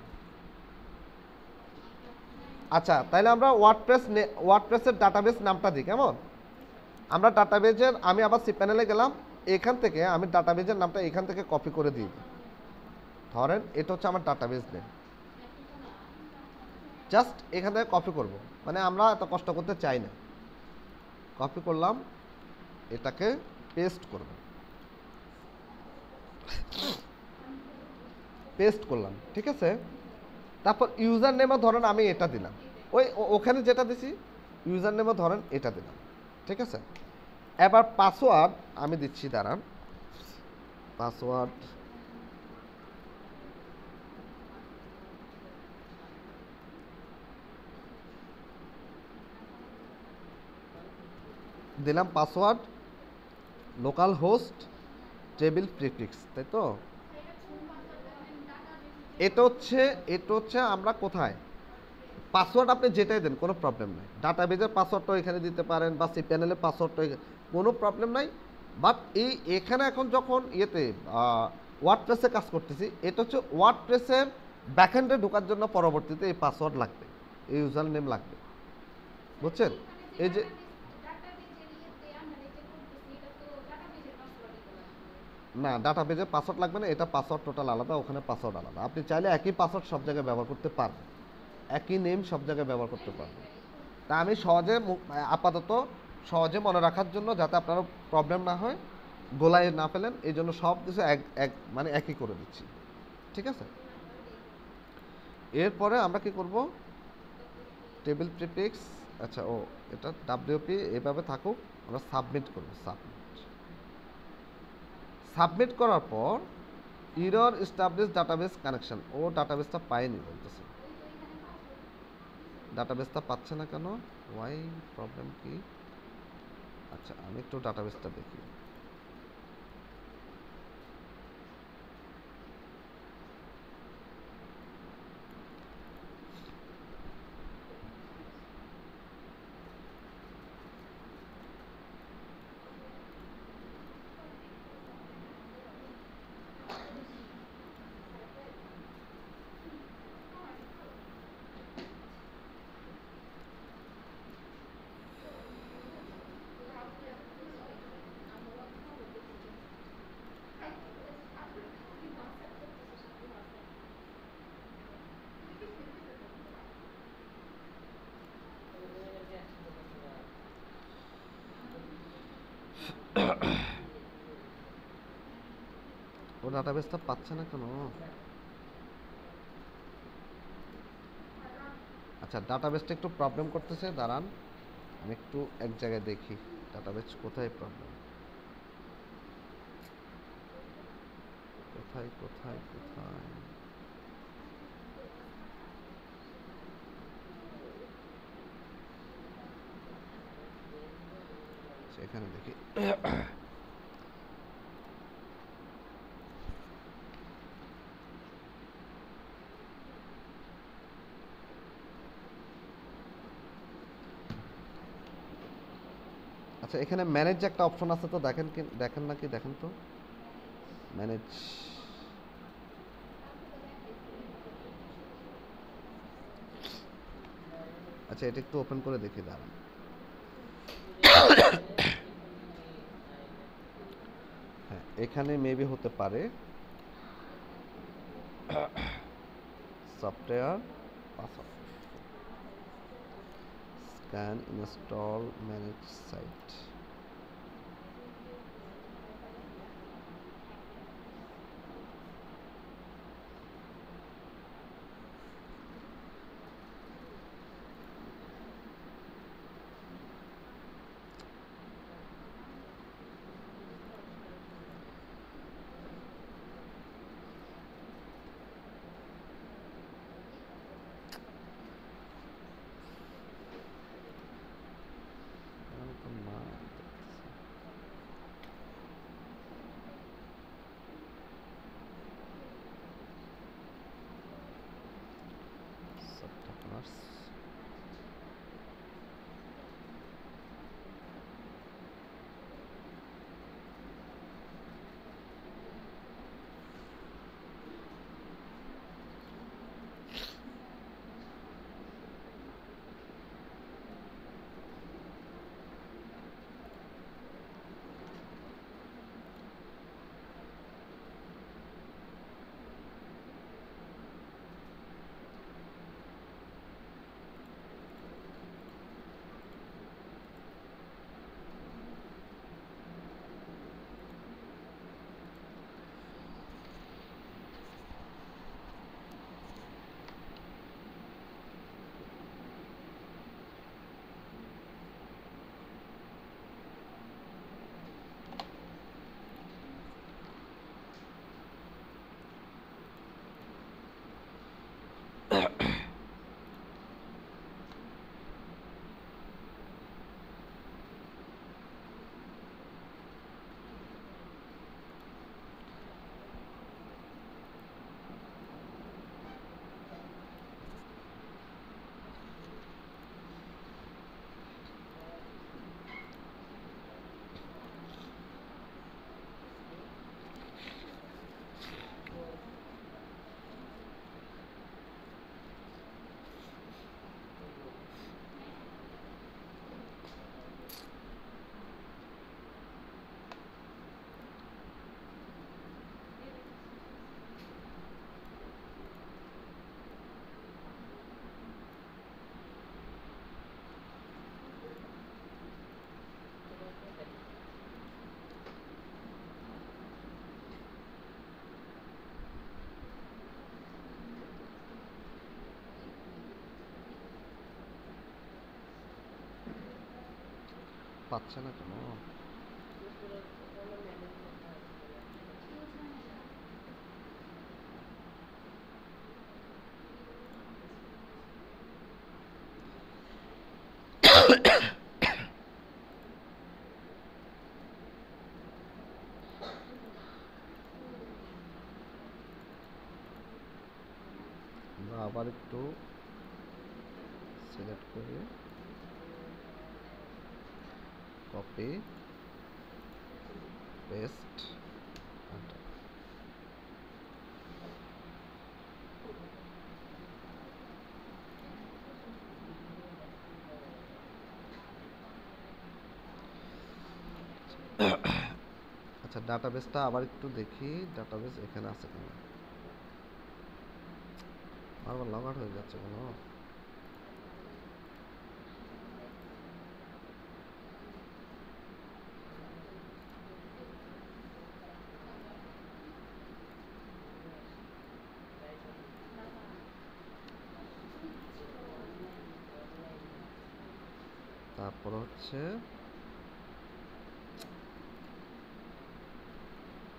আচ্ছা, তাহলে আমরা ওয়ার্ডপ্রেসের ডাটাবেস নামটা দিই, কেমন? আমরা ডাটাবেজের, আমি আবার সি প্যানেলে গেলাম, এখান থেকে আমি ডাটাবেজের নামটা এখান থেকে কপি করে দিই। ধরেন এটা হচ্ছে আমার ডাটাবেস নেম, জাস্ট এখান থেকে কপি করব, মানে আমরা এত কষ্ট করতে চাই না। কপি করলাম, এটাকে পেস্ট করলাম, ঠিক আছে। তারপর ইউজার নেমও ধরেন আমি এটা দিলাম, ওখানে যেটা দিছি ইউজার নেমও ধরেন এটা দিলাম, ঠিক আছে। এবার পাসওয়ার্ড আমি দিচ্ছি, দাঁড়ান, পাসওয়ার্ড দিলাম, password local host table prefix, তাই তো। এটা হচ্ছে আমরা কোথায় পাসওয়ার্ড, আপনি যেটাই দেন কোনো প্রবলেম নাই। ডাটাবেজের পাসওয়ার্ডটা এখানে দিতে পারেন, বা সি প্যানেলের পাসওয়ার্ডটা কোনো প্রবলেম নাই। বাট এখানে এখন যখন ওয়ার্ডপ্রেসে কাজ করতেছি, এটা হচ্ছে ওয়ার্ডপ্রেসের ব্যাকএন্ডে ঢোকার জন্য পরবর্তীতে এই পাসওয়ার্ড লাগবে। এই ইউজার নেম লাগবে, বুঝছেন? এই যে না, ডাটাবেজে পাসওয়ার্ড লাগবে না, এটা পাসওয়ার্ড টোটাল আলাদা, ওখানে পাসওয়ার্ড আলাদা। আপনি চাইলে একই পাসওয়ার্ড সব জায়গায় ব্যবহার করতে পারবেন, একই নেম সব জায়গায় ব্যবহার করতে পারবেন। তা আমি সহজে আপাতত সহজে মনে রাখার জন্য, যাতে আপনারও প্রবলেম না হয়, গোলায় না ফেলেন, এই জন্য সব কিছু এক এক মানে একই করে দিচ্ছি, ঠিক আছে? এরপরে আমরা কি করব, টেবিল প্রিফিক্স, আচ্ছা ও এটা ডাব্লিউপি এভাবে থাকুক, আমরা সাবমিট করব। সাবমিট করার পর এরর এস্টাবলিশ ডাটাবেস কানেকশন, ও ডাটাবেসটা পায়নি বলতেছে। ডাটাবেসটা পাচ্ছে না কেন, ওয়াই, প্রবলেম কি? আচ্ছা আমি একটু ডাটাবেসটা দেখি। ও ডাটাবেসটা পাচ্ছে না কেন? আচ্ছা ডাটাবেসটা একটু প্রবলেম করতেছে, দাঁড়ান আমি একটু এক জায়গায় দেখি ডাটাবেস কোথায় প্রবলেম, কোথায় কোথায় কোথায়। আচ্ছা, এখানে দেখি। আচ্ছা এখানে ম্যানেজ একটা অপশন আছে, তো দেখেন কি, দেখেন নাকি, দেখেন তো ম্যানেজ। আচ্ছা এটা একটু ওপেন করে দেখি, দাঁড়ান। হ্যাঁ এখানে মেবি হতে পারে software password, scan install manage site. না পাচ্ছে না কেন? আমরা আবার একটু সিলেক্ট করি, কপি পেস্ট, আচ্ছা ডাটাবেসটা আবার একটু দেখি, ডাটাবেস এখানে আছে কিনা। বারবার লগ আউট হয়ে যাচ্ছে কেন? তারপর হচ্ছে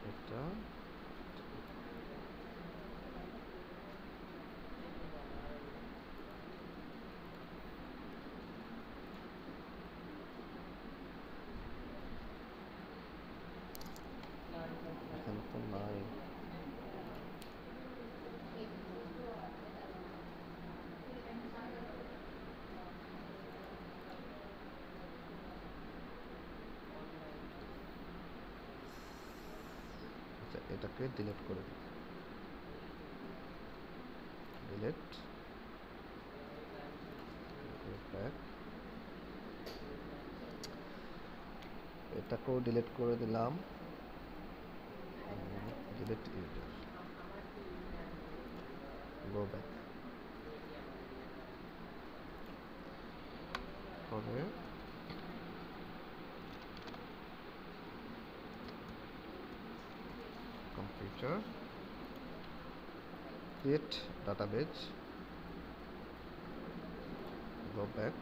এটা এখানে তো নাই। আচ্ছা এটাকে ডিলিট করে দিই, ডিলিট, ব্যাক, এটাকেও ডিলিট করে দিলাম, ডিলিট ইউজার, গো ব্যাক করে computer, create database, go back,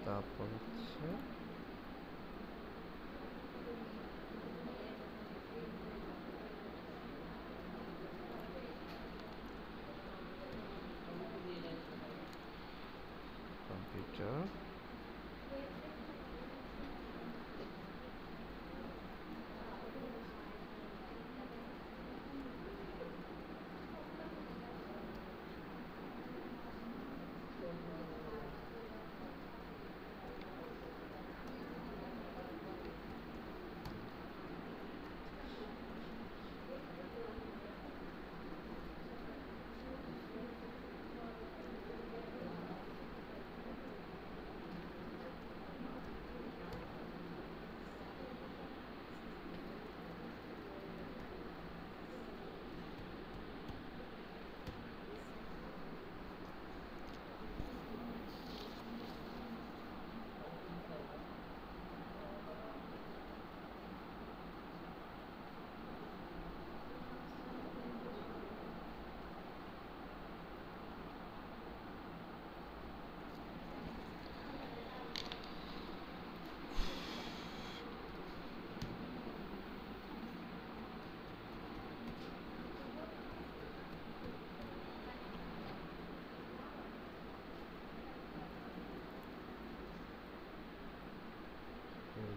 তারপর হচ্ছে computer,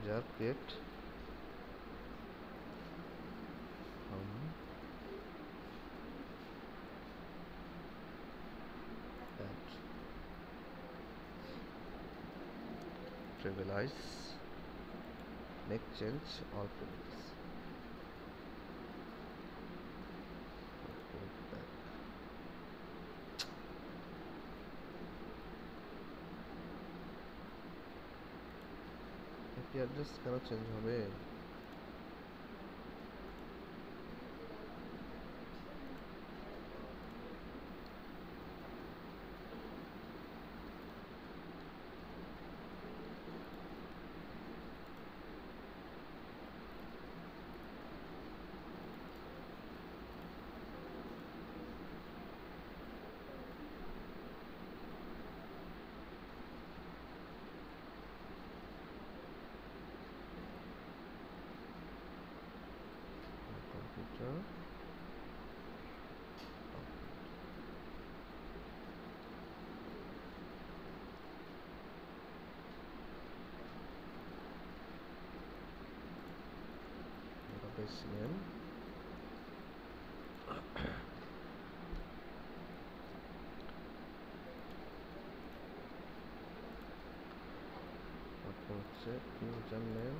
user create add, trivialize, make change all fields, go back, IP address কেন চেঞ্জ হবে? পেজ নেম, তারপর হচ্ছে ইউজার নেম,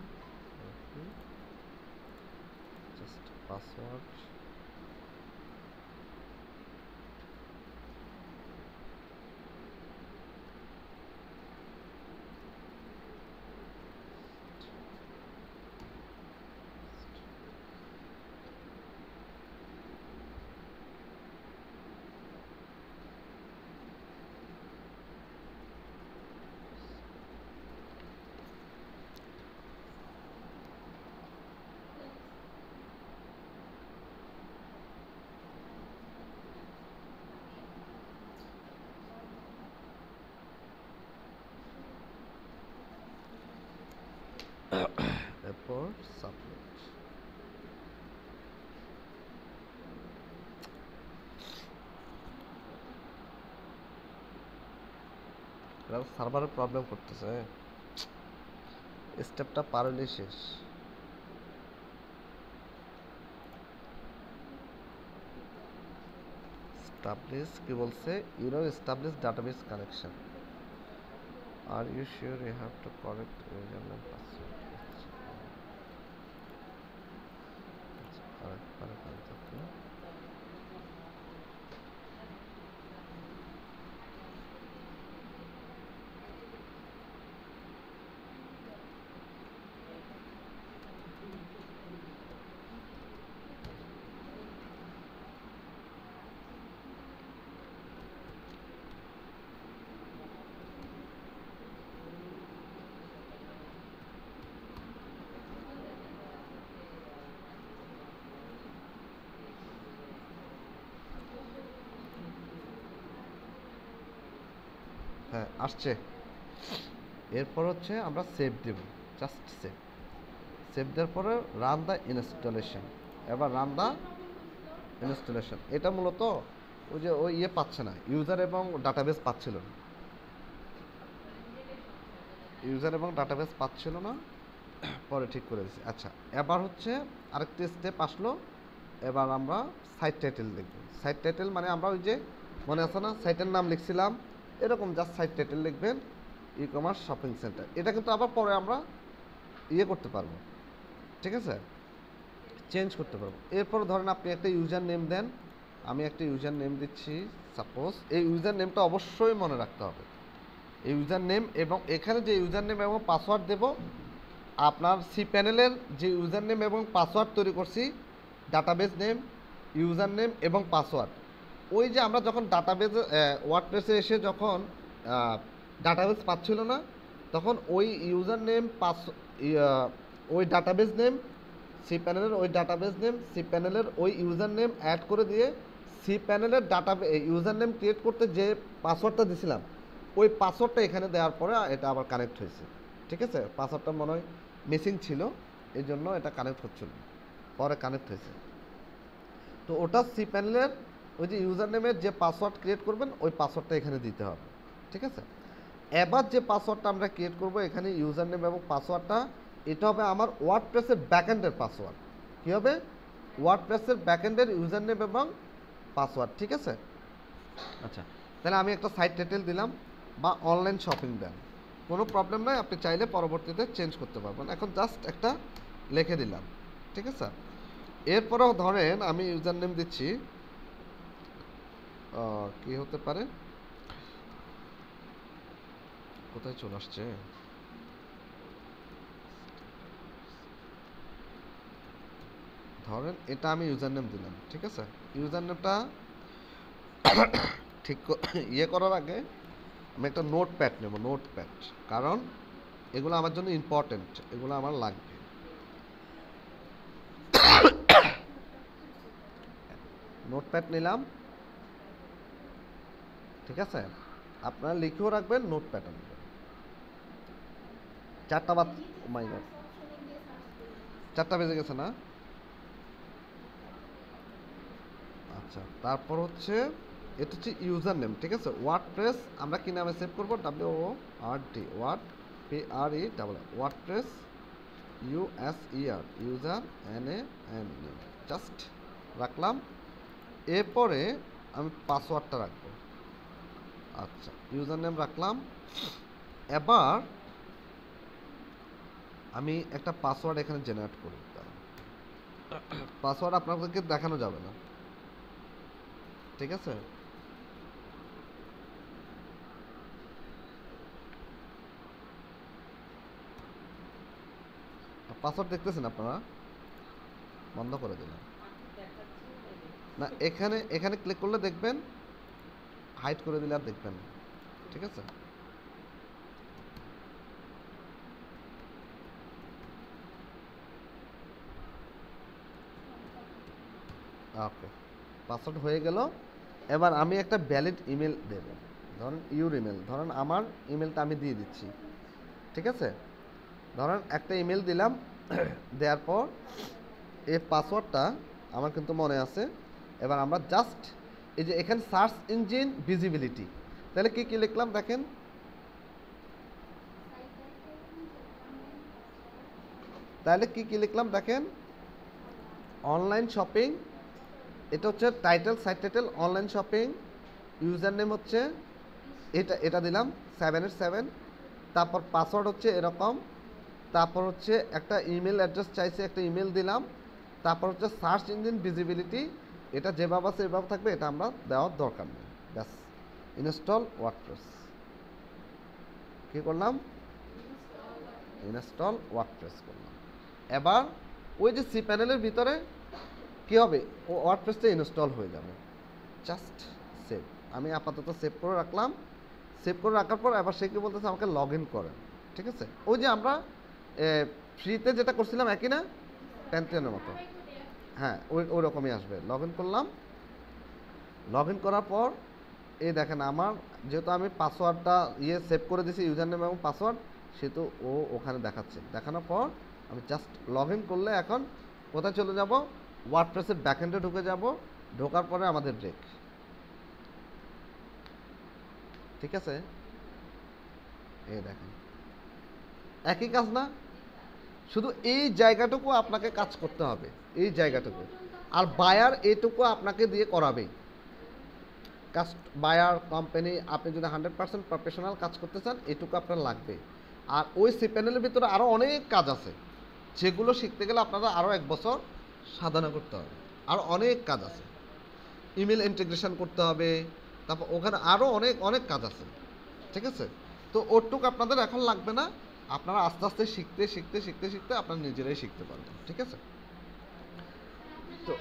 জাস্ট পাসওয়ার্ড, এরপর সাবমিট। সার্ভারের প্রবলেম করতেছে, স্টেপটা পার হলেই শেষ। এস্টাবলিশ কি বলছে, your establish database connection, are you sure you have to correct user name password. হ্যাঁ আসছে। এরপর হচ্ছে আমরা সেভ দেব, জাস্ট সেভ। সেভ দেওয়ার পরে রান দ্য ইনস্টলেশন। এবার রান দ্য ইনস্টলেশন। এটা মূলত ওই যে ওই ইয়ে পাচ্ছে না, ইউজার এবং ডাটাবেস পাচ্ছিল না, ইউজার এবং ডাটাবেস পাচ্ছিল না, পরে ঠিক করে দিচ্ছি। আচ্ছা এবার হচ্ছে আরেকটি স্টেপ আসলো, এবার আমরা সাইট টাইটেল লিখব। সাইট টাইটেল মানে আমরা ওই যে মনে আছে না সাইটের নাম লিখছিলাম, এরকম জাস্ট সাইট টাইটেল লিখবেন, ই কমার্স শপিং সেন্টার। এটা কিন্তু আবার পরে আমরা ইয়ে করতে পারবো, ঠিক আছে, চেঞ্জ করতে পারবো। এরপর ধরেন আপনি একটা ইউজার নেম দেন, আমি একটা ইউজার নেম দিচ্ছি সাপোজ। এই ইউজার নেমটা অবশ্যই মনে রাখতে হবে, এই ইউজার নেম, এবং এখানে যে ইউজার নেম এবং পাসওয়ার্ড দেব, আপনার সি প্যানেলের যে ইউজার নেম এবং পাসওয়ার্ড তৈরি করছি, ডাটাবেস নেম, ইউজার নেম এবং পাসওয়ার্ড, ওই যে আমরা যখন ডাটাবেস ওয়ার্ডপ্রেসে এসে যখন ডাটাবেস পাচ্ছিল না, তখন ওই ইউজার নেম ওই ডাটাবেস নেম, সি প্যানেলের ওই ডাটাবেস নেম, সি প্যানেলের ওই ইউজার নেম অ্যাড করে দিয়ে সি প্যানেলের ইউজার নেম ক্রিয়েট করতে যে পাসওয়ার্ডটা দিছিলাম, ওই পাসওয়ার্ডটা এখানে দেওয়ার পরে এটা আবার কানেক্ট হয়েছে, ঠিক আছে। পাসওয়ার্ডটা মনে হয় মিসিং ছিল, এই জন্য এটা কানেক্ট হচ্ছিল, পরে কানেক্ট হয়েছে। তো ওটা সি প্যানেলের ওই যে ইউজার নেমের যে পাসওয়ার্ড ক্রিয়েট করবেন, ওই পাসওয়ার্ডটা এখানে দিতে হবে, ঠিক আছে। এবার যে পাসওয়ার্ডটা আমরা ক্রিয়েট করব এখানে ইউজার নেম এবং পাসওয়ার্ডটা, এটা হবে আমার ওয়ার্ডপ্রেসের ব্যাকএন্ডের পাসওয়ার্ড। কী হবে, ওয়ার্ডপ্রেসের ব্যাকএন্ডের ইউজার নেম এবং পাসওয়ার্ড, ঠিক আছে। আচ্ছা তাহলে আমি একটা সাইট টাইটেল দিলাম, বা অনলাইন শপিং দেন, কোনো প্রবলেম নাই, আপনি চাইলে পরবর্তীতে চেঞ্জ করতে পারবেন। এখন জাস্ট একটা লিখে দিলাম, ঠিক আছে। এরপরেও ধরেন আমি ইউজার নেম দিচ্ছি, কি হতে পারে, কোথায় চলে আসছে, ধরেন এটা আমি ইউজার নেম দিলাম, ঠিক আছে। ইউজার নেমটা ঠিক ইয়ে করার আগে আমি একটা নোটপ্যাড নেব, নোটপ্যাড, কারণ এগুলো আমার জন্য ইম্পর্টেন্ট, এগুলো আমার লাগবে। নোটপ্যাড নিলাম, ঠিক আছে, আপনারা লিখেও রাখবেন, নোটপ্যাড আনবেন। 4টা বাদ, মাই গড 4টা বেজে গেছে না। আচ্ছা তারপর হচ্ছে এটা হচ্ছে ইউজার নেম, ঠিক আছে। ওয়ার্ডপ্রেস আমরা কি নামে সেভ করবো, WORD, word PRE WordPress U S E R, user NAM, just রাখলাম। এরপরে আমি পাসওয়ার্ডটা রাখবো। আচ্ছা, ইউজার নেম রাখলাম। এবার আমি একটা পাসওয়ার্ড এখানে জেনারেট করি। পাসওয়ার্ড আপনাদেরকে দেখানো যাবে না, ঠিক আছে? পাসওয়ার্ড দেখতেছেন আপনারা? বন্ধ করে দিলাম না, এখানে এখানে ক্লিক করলে দেখবেন, হাইড করে দিলে আর দেখবেন না, ঠিক আছে? ওকে, পাসওয়ার্ড হয়ে গেল। এবার আমি একটা ভ্যালিড ইমেল দেব, ধরেন ইউর ইমেল, ধরেন আমার ইমেলটা আমি দিয়ে দিচ্ছি, ঠিক আছে? ধরেন একটা ইমেল দিলাম। দেওয়ার পর এই পাসওয়ার্ডটা আমার কিন্তু মনে আছে। এবার আমরা জাস্ট এই যে এখানে সার্চ ইঞ্জিন ভিজিবিলিটি, তাহলে কি কি লিখলাম দেখেন, তাহলে কি কি লিখলাম দেখেন, অনলাইন শপিং, এটা হচ্ছে title, site title online shopping, user name হচ্ছে এটা এটা দিলাম 787, তারপর পাসওয়ার্ড হচ্ছে এরকম, তারপর হচ্ছে একটা ইমেল অ্যাড্রেস চাইছে, একটা ইমেল দিলাম, তারপর হচ্ছে সার্চ ইঞ্জিন ভিজিবিলিটি, এটা যেভাবে আছে এভাবে থাকবে, এটা আমরা দেওয়ার দরকার নেই। ব্যাস, ইনস্টল ওয়ার্ডপ্রেস। কী করলাম? ইনস্টল ওয়ার্ডপ্রেস করলাম। এবার ওই যে সি প্যানেলের ভিতরে কী হবে, ও ওয়ার্ডপ্রেসটা ইনস্টল হয়ে যাবে। জাস্ট সেভ, আমি আপাতত সেভ করে রাখলাম। সেভ করে রাখার পর এবার সে কি বলতেছে, আমাকে লগ ইন করেন, ঠিক আছে? ওই যে আমরা ফ্রিতে যেটা করছিলাম একই না, প্যান্থিয়নের মতো, হ্যাঁ ওই রকমই আসবে। লগ ইন করলাম। লগ ইন করার পর এই দেখেন আমার, যেহেতু আমি পাসওয়ার্ডটা সেভ করে দিয়েছি, ইউজার নেম এবং পাসওয়ার্ড, সেহেতু ও ওখানে দেখাচ্ছে। দেখানোর পর আমি জাস্ট লগ ইন করলে এখন কোথায় চলে যাব, ওয়ার্ডপ্রেসের ব্যাকএন্ডে ঢুকে যাব। ঢোকার পরে আমাদের ব্রেক, ঠিক আছে? এই দেখেন একই কাজ না, শুধু এই জায়গাটুকু আপনাকে কাজ করতে হবে, এই জায়গাটুকু। আর বায়ার এটুকু আপনাকে দিয়ে করাবেই। বায়ার কোম্পানি, আপনি যদি 100% প্রফেশনাল কাজ করতে চান, এটুকু আপনার লাগবে। আর ওই সি প্যানেলের ভিতরে আরও অনেক কাজ আছে, যেগুলো শিখতে গেলে আপনারা আরও 1 বছর সাধনা করতে হবে। আরও অনেক কাজ আছে, ইমেল ইন্টিগ্রেশন করতে হবে, তারপর ওখানে আরও অনেক অনেক কাজ আছে, ঠিক আছে? তো ওটুকু আপনাদের এখন লাগবে না, আপনারা আস্তে আস্তে শিখতে শিখতে শিখতে শিখতে আপনারা নিজেরাই শিখতে পারবেন, ঠিক আছে? তো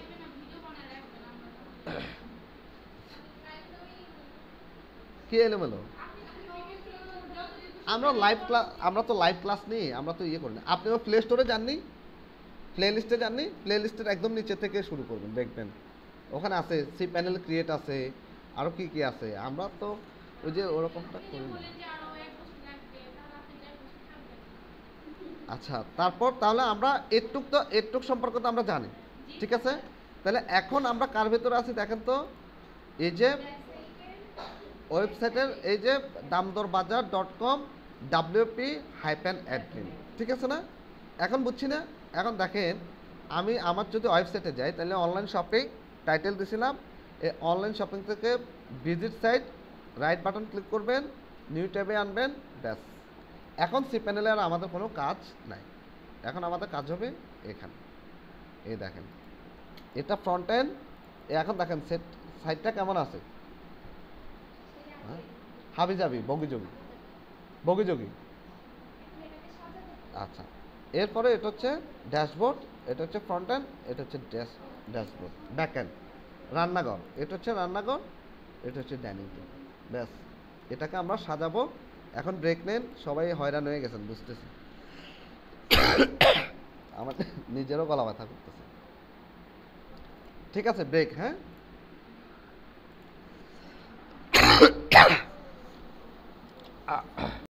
কি এলোমেলো, আমরা তো লাইভ ক্লাস নিই, আমরা তো করি না। আপনি প্লে স্টোরে যাননি, প্লে লিস্টে যাননি, প্লে লিস্টের একদম নিচে থেকে শুরু করবেন, দেখবেন ওখানে আছে সি প্যানেল ক্রিয়েট আছে, আরও কি কি আছে। আমরা তো ওই যে ওরকমটা করি না। আচ্ছা, তারপর তাহলে আমরা এটুক সম্পর্কে তো আমরা জানি, ঠিক আছে? তাহলে এখন আমরা কার ভেতরে আছি দেখেন তো, এই যে ওয়েবসাইটের এই যে damdorbazaar.com WP-admin, ঠিক আছে না? এখন বুঝছি না? এখন দেখেন, আমি আমার যদি ওয়েবসাইটে যাই, তাহলে অনলাইন শপিং টাইটেল দিয়েছিলাম, এই অনলাইন শপিং থেকে visit site, right button click করবেন, নিউ ট্যাবে আনবেন, ব্যাস। এখন সি প্যানেলে আর আমাদের কোনো কাজ নাই, এখন আমাদের কাজ হবে এখানে। এই দেখেন, এটা ফ্রন্ট এন্ড। এখন দেখেন সাইটটা কেমন আছে, হাবি যাবি বগিযোগী। আচ্ছা, এরপরে এটা হচ্ছে ড্যাশবোর্ড, এটা হচ্ছে ফ্রন্ট এন্ড, এটা হচ্ছে ড্যাশবোর্ড। ব্যাক এন্ড রান্নাঘর, এটা হচ্ছে রান্নাঘর, এটা হচ্ছে ডাইনিং টেবিল, ব্যাস। এটাকে আমরা সাজাবো। এখন ব্রেক নেন, সবাই হয়রান হয়ে গেছেন বুঝতেছি। আমার নিজেরও গলা ব্যথা করতেছে, ঠিক আছে? ব্রেক, হ্যাঁ।